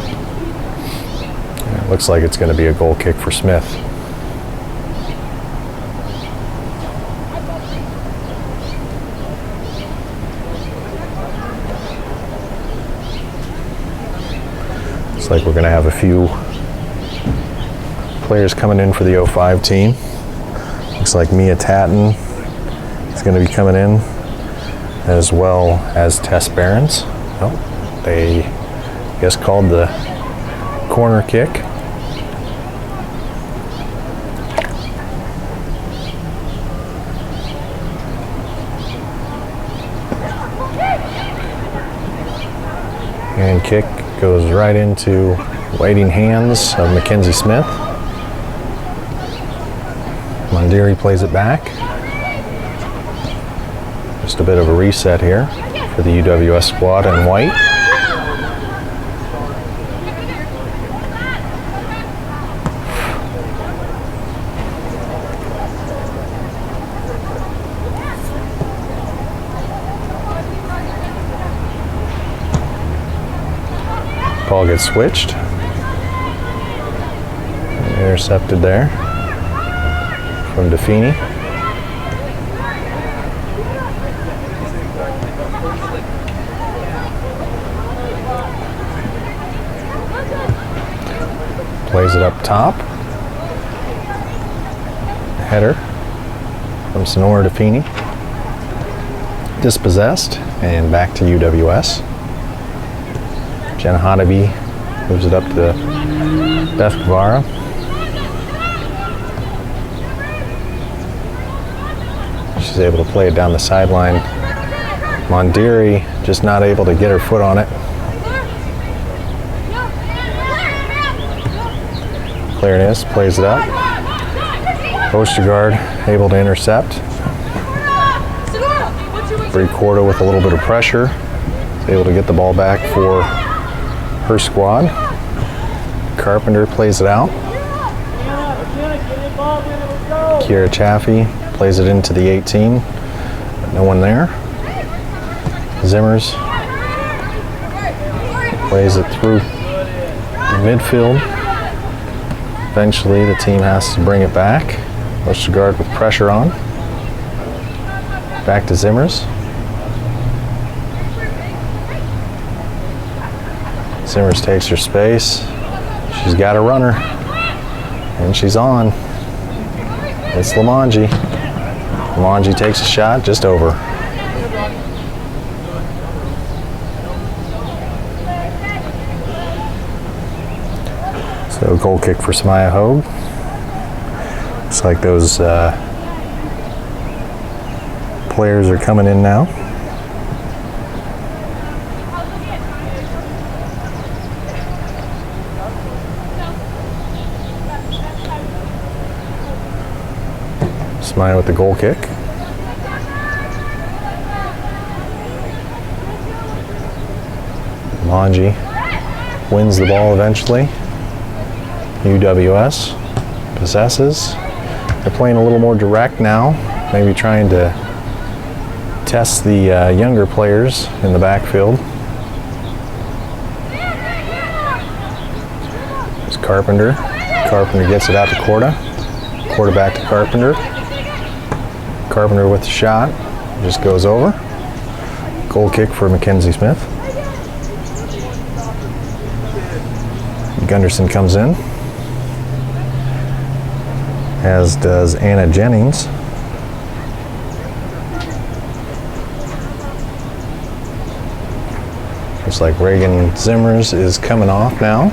It looks like it's going to be a goal kick for Smith. Looks like we're going to have a few players coming in for the 05 team. Looks like Mia Tatton is going to be coming in, as well as Tess Behrens. Oh, they, I guess, called the corner kick. And kick goes right into waiting hands of Mackenzie Smith. Mondiri plays it back. Just a bit of a reset here for the UWS squad in white. Ball gets switched. Intercepted there from DeFini. Plays it up top. Header from Sonora DeFini. Dispossessed and back to UWS. Jenna Hotovy moves it up to Beth Guevara. She's able to play it down the sideline. Mondiri just not able to get her foot on it. Clarinet plays it up. Ostergaard able to intercept. Bree Corda with a little bit of pressure. Is able to get the ball back for her squad. Carpenter plays it out. Kiera Chaffee plays it into the 18. But no one there. Zimmers plays it through midfield. Eventually the team has to bring it back. Ostergaard with pressure on. Back to Zimmers. Zimmers takes her space. She's got a runner. And she's on. It's Lamonji. Lamonji takes a shot just over. So goal kick for Samaya Hogue. Looks like those players are coming in now. Smiley with the goal kick. Manji wins the ball eventually. UWS possesses. They're playing a little more direct now, maybe trying to test the younger players in the backfield. There's Carpenter. Carpenter gets it out to Corda. Corda back to Carpenter. Carpenter with the shot. Just goes over. Goal kick for Mackenzie Smith. Gunderson comes in, as does Anna Jennings. Looks like Reagan Zimmers is coming off now.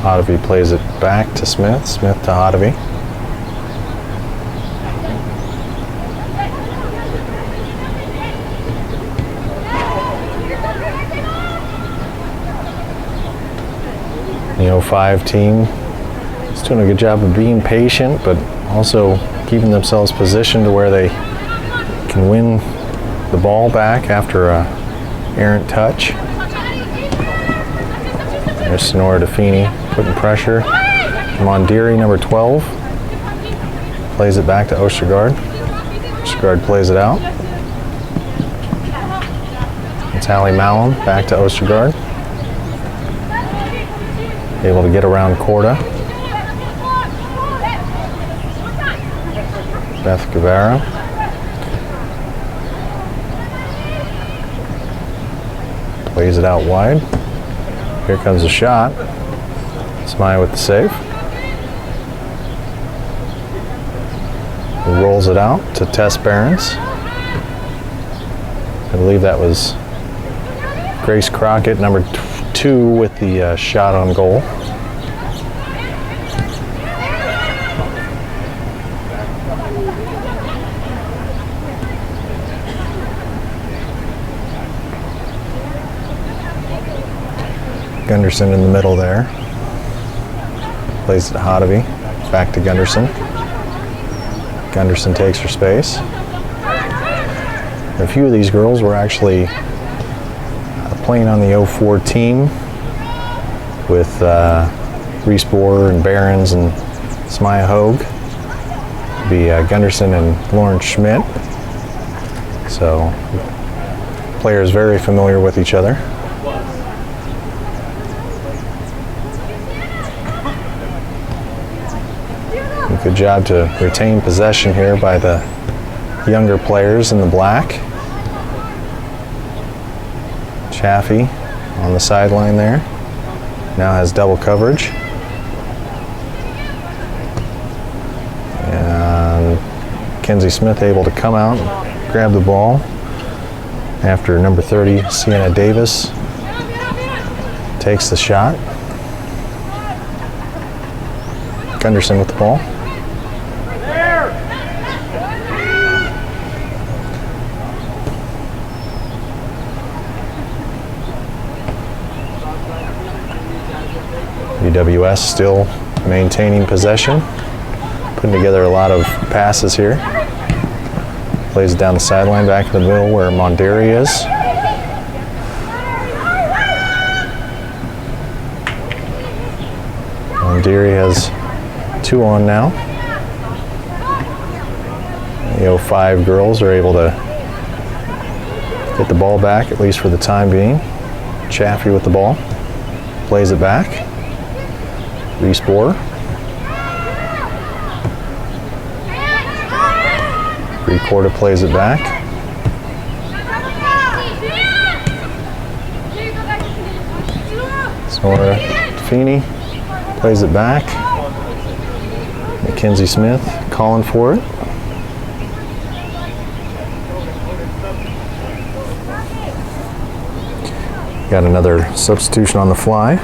Hodevy plays it back to Smith. Smith to Hodevy. The 05 team is doing a good job of being patient, but also keeping themselves positioned to where they can win the ball back after a errant touch. There's Sonora DeFini putting pressure. Mondiri, number 12, plays it back to Ostergaard. Ostergaard plays it out. It's Allie Malum back to Ostergaard. Able to get around Corda. Beth Guevara. Plays it out wide. Here comes a shot. Smiley with the save. He rolls it out to Tess Behrens. I believe that was Grace Crockett, number 2, with the shot on goal. Gunderson in the middle there. Plays it to Hodevy. Back to Gunderson. Gunderson takes her space. A few of these girls were actually playing on the 04 team with Reese Borer and Behrens and Smaya Hogue. Be Gunderson and Lauren Schmidt. So players very familiar with each other. Good job to retain possession here by the younger players in the black. Chaffee on the sideline there. Now has double coverage. And Kenzie Smith able to come out, grab the ball after number 30, Sienna Davis, takes the shot. Gunderson with the ball. UWS still maintaining possession, putting together a lot of passes here. Plays it down the sideline, back in the middle where Monderi is. Monderi has 2 on now. The 05 girls are able to get the ball back, at least for the time being. Chaffee with the ball, plays it back. Reese Borer. Corda plays it back. Sonora Feeney plays it back. Mackenzie Smith calling for it. Got another substitution on the fly.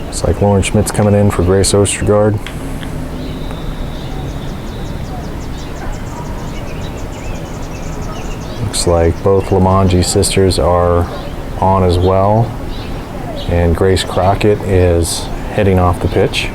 It's like Lauren Schmidt's coming in for Grace Ostergaard. looks like both Lamonji sisters are on as well, and Grace Crockett is heading off the pitch.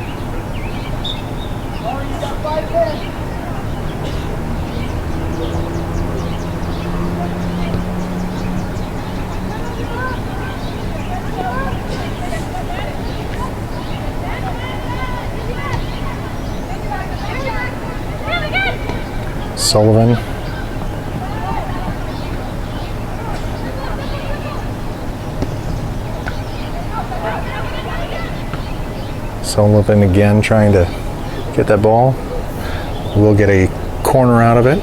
Sullivan. Sullivan again trying to get that ball. We'll get a corner out of it.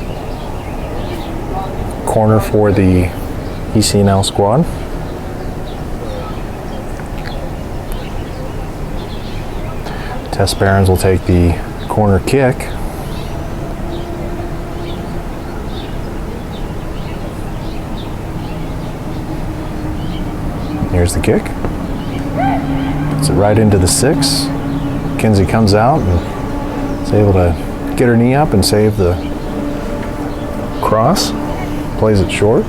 Corner for the ECNL squad. Tess Barons will take the corner kick. Here's the kick. Puts it right into the 6. Kinsey comes out and is able to get her knee up and save the cross. Plays it short.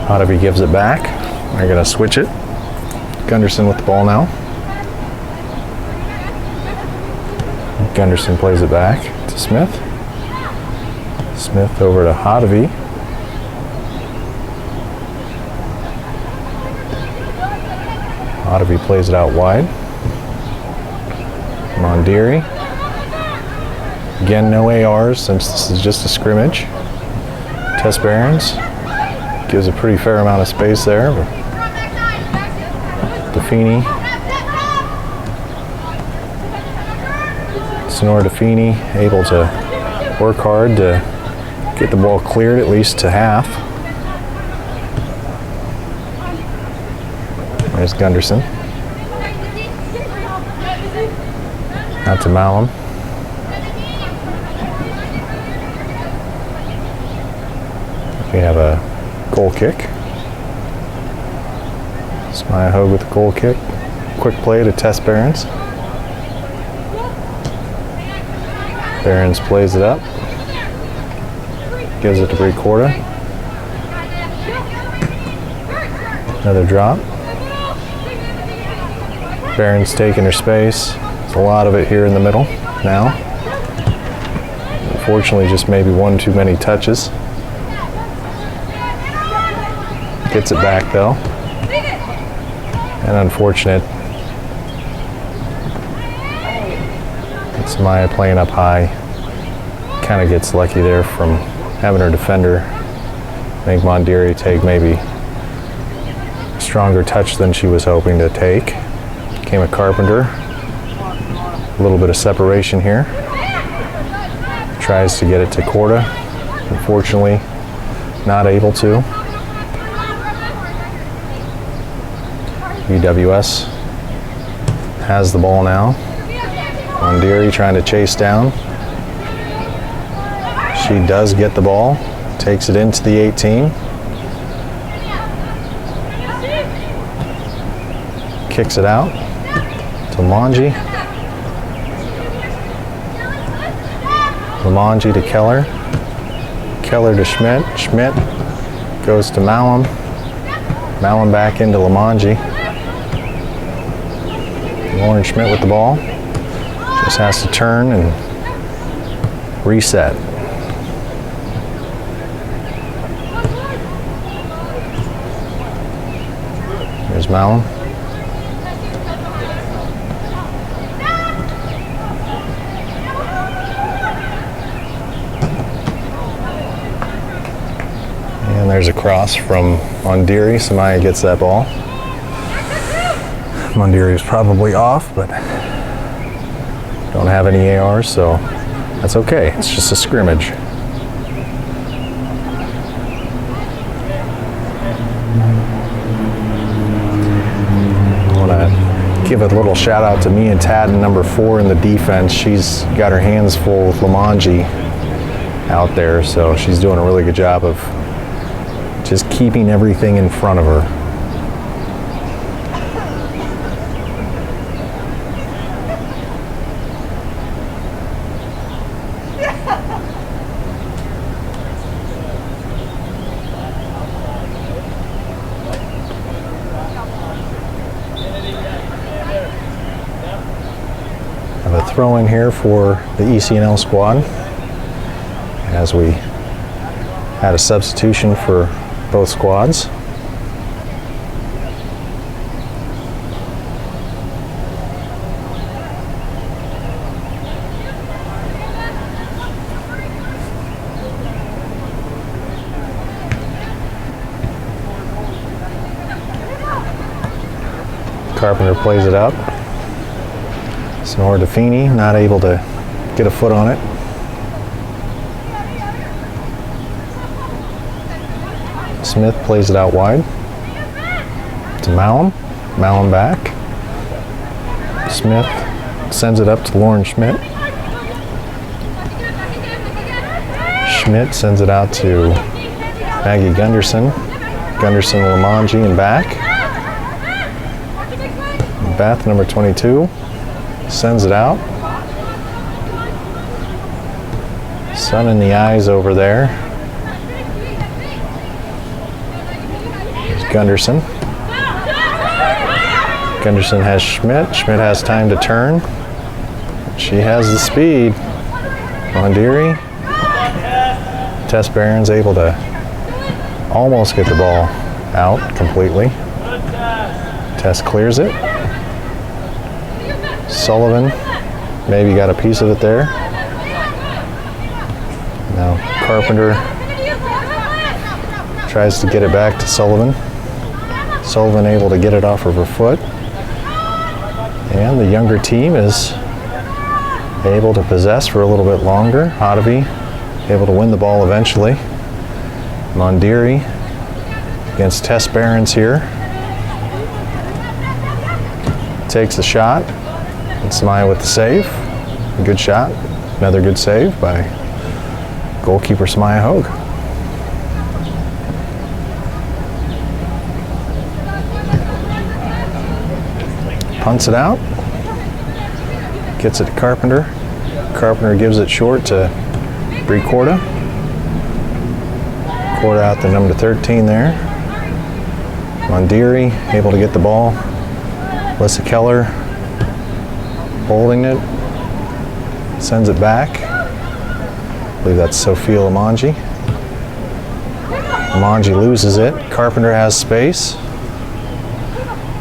Ottovy gives it back. They're going to switch it. Gunderson with the ball now. Gunderson plays it back to Smith. Smith over to Ottovy. Ottovy plays it out wide. Mondiri. Again, no ARs since this is just a scrimmage. Tess Barons gives a pretty fair amount of space there. Defini. Sonora Defini able to work hard to get the ball cleared at least to half. There's Gunderson. Out to Malum. We have a goal kick. Smaya Hogue with the goal kick. Quick play to Tess Barons. Barons plays it up. Gives it to Brie Corda. Another drop. Barons taking her space. There's a lot of it here in the middle now. Unfortunately, just maybe one too many touches. Gets it back though. And unfortunate. It's Maya playing up high. Kind of gets lucky there from having her defender. I think Mondiri take maybe a stronger touch than she was hoping to take. Came a Carpenter. A little bit of separation here. Tries to get it to Corda. Unfortunately, not able to. UWS has the ball now. Mondiri trying to chase down. She does get the ball. Takes it into the 18. Kicks it out to Lamonji. Lamonji to Keller. Keller to Schmidt. Schmidt goes to Malum. Malum back into Lamonji. Lauren Schmidt with the ball. Just has to turn and reset. Here's Malum. And there's a cross from Mondiri. Samaya gets that ball. Mondiri is probably off, but don't have any ARs, so that's okay. It's just a scrimmage. I want to give a little shout out to Mia Tadden, number 4 in the defense. She's got her hands full with Lamonji out there, so she's doing a really good job of just keeping everything in front of her. throw in here for the ECNL squad, as we had a substitution for both squads. Carpenter plays it up. Defini not able to get a foot on it. Smith plays it out wide to Malum. Malum back. Smith sends it up to Lauren Schmidt. Schmidt sends it out to Maggie Gunderson. Gunderson, Lamanji, and back. Beth, number 22, sends it out. Sun in the eyes over there. There's Gunderson. Gunderson has Schmidt. Schmidt has time to turn. She has the speed. Mondiri. Tess Barron's able to almost get the ball out completely. Tess clears it. Sullivan maybe got a piece of it there. Now Carpenter tries to get it back to Sullivan. Sullivan able to get it off of her foot. And the younger team is able to possess for a little bit longer. Hotovy able to win the ball eventually. Mondiri against Tess Barron's here. Takes the shot. And Samaya with the save. A good shot. Another good save by goalkeeper Samaya Hogue. Punts it out. Gets it to Carpenter. Carpenter gives it short to Bree Korda. Korda out to number 13 there. Mondiri able to get the ball. Alyssa Keller holding it. Sends it back. I believe that's Sophia Lamanji. Lamanji loses it. Carpenter has space.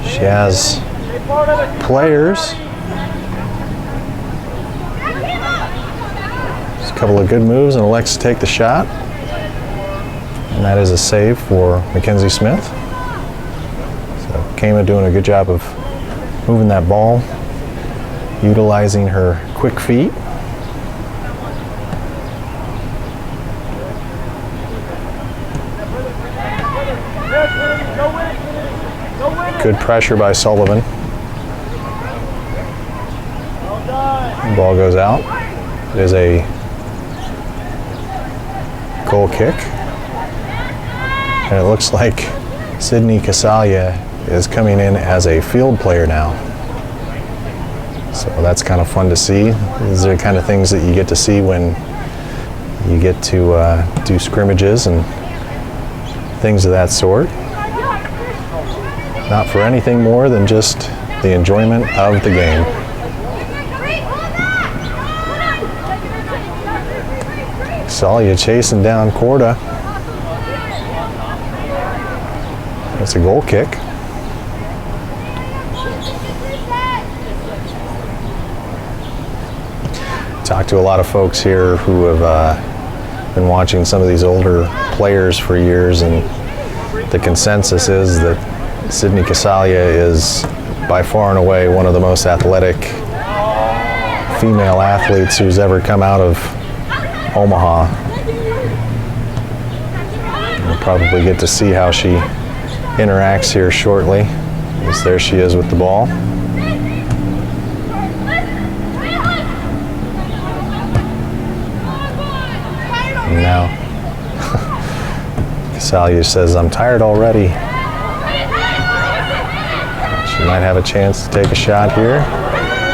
She has players. There's a couple of good moves and elects to take the shot. And that is a save for Mackenzie Smith. So Kama doing a good job of moving that ball, utilizing her quick feet. Good pressure by Sullivan. The ball goes out. It is a goal kick. And it looks like Sydney Casalia is coming in as a field player now. So that's kind of fun to see. These are the kind of things that you get to see when you get to do scrimmages and things of that sort. Not for anything more than just the enjoyment of the game. Casalia chasing down Korda. That's a goal kick. Talked to a lot of folks here who have been watching some of these older players for years, and the consensus is that Sydney Casalia is by far and away one of the most athletic female athletes who's ever come out of Omaha. We'll probably get to see how she interacts here shortly, as there she is with the ball. And now Casalia says, "I'm tired already." She might have a chance to take a shot here.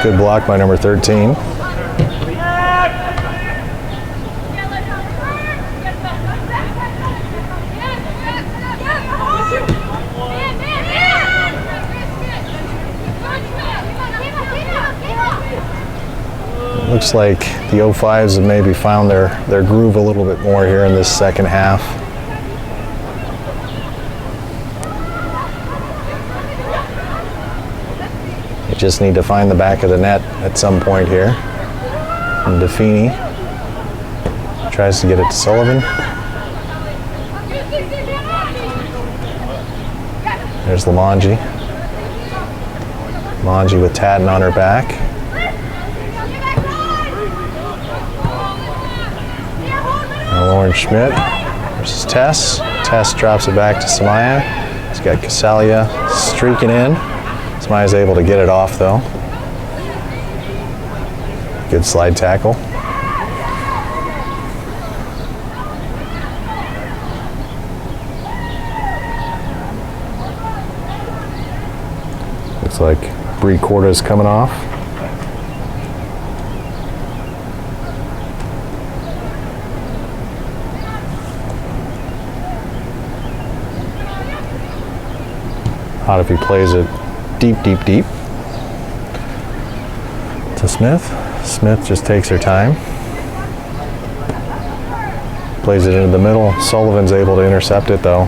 Good block by number 13. Looks like the 05s have maybe found their groove a little bit more here in this second half. They just need to find the back of the net at some point here. And Defini tries to get it to Sullivan. There's Lamonji. Lamonji with Tatton on her back. And Lauren Schmidt versus Tess. Tess drops it back to Samaya. He's got Casalia streaking in. Samaya's able to get it off though. Good slide tackle. Looks like Bree Corda's coming off. Hot if he plays it deep to Smith. Smith just takes her time. Plays it into the middle. Sullivan's able to intercept it though.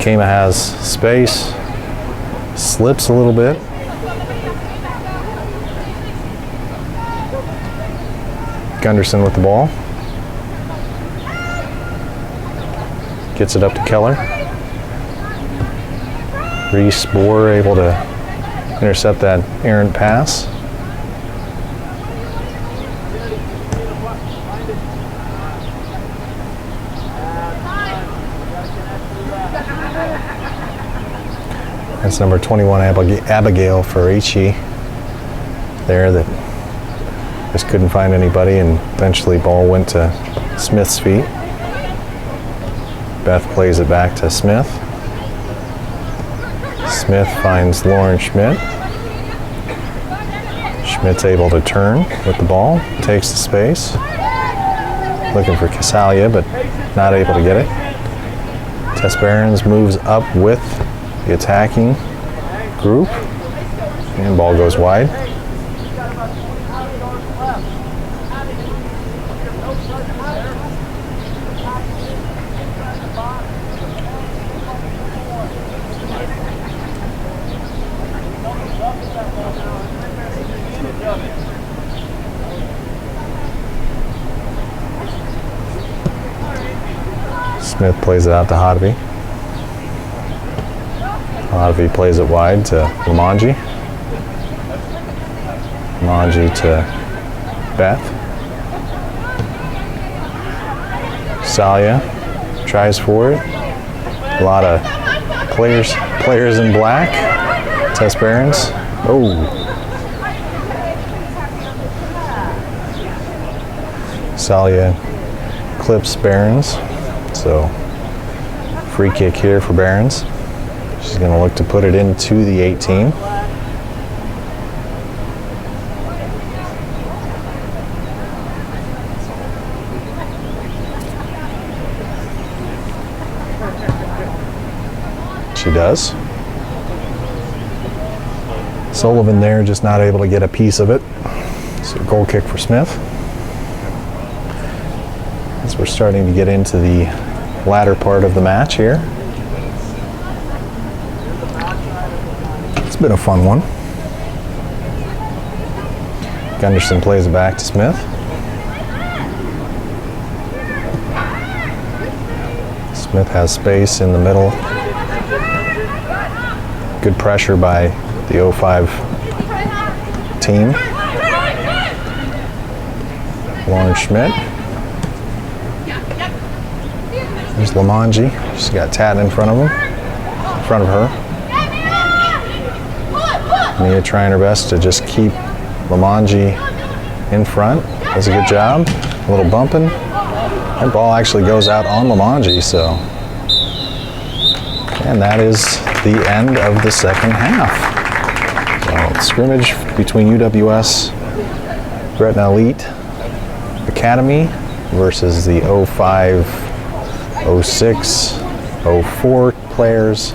Kama has space. Slips a little bit. Gunderson with the ball. Gets it up to Keller. Reese Bohr able to intercept that errant pass. That's number 21, Abigail Farici there that just couldn't find anybody, and eventually ball went to Smith's feet. Beth plays it back to Smith. Smith finds Lauren Schmidt. Schmidt's able to turn with the ball, takes the space. Looking for Casalia, but not able to get it. Tess Behrens moves up with the attacking group, and ball goes wide. Smith plays it out to Hodvey. Hodvey plays it wide to Lamonji. Lamonji to Beth. Salia tries for it. A lot of players in black. Tess Behrens. Oh. Salia clips Behrens. So free kick here for Behrens. She's going to look to put it into the 18. She does. Sullivan there just not able to get a piece of it. So goal kick for Smith. As we're starting to get into the latter part of the match here. It's been a fun one. Gunderson plays it back to Smith. Smith has space in the middle. Good pressure by the 05 team. Lauren Schmidt. There's Lamonji. She's got Tatton in front of her. Mia trying her best to just keep Lamonji in front. Does a good job. A little bumping. That ball actually goes out on Lamonji, so. And that is the end of the second half. So, scrimmage between UWS Gretna Elite Academy versus the 05, 06, 04 players,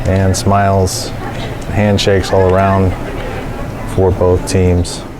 and smiles, handshakes all around for both teams.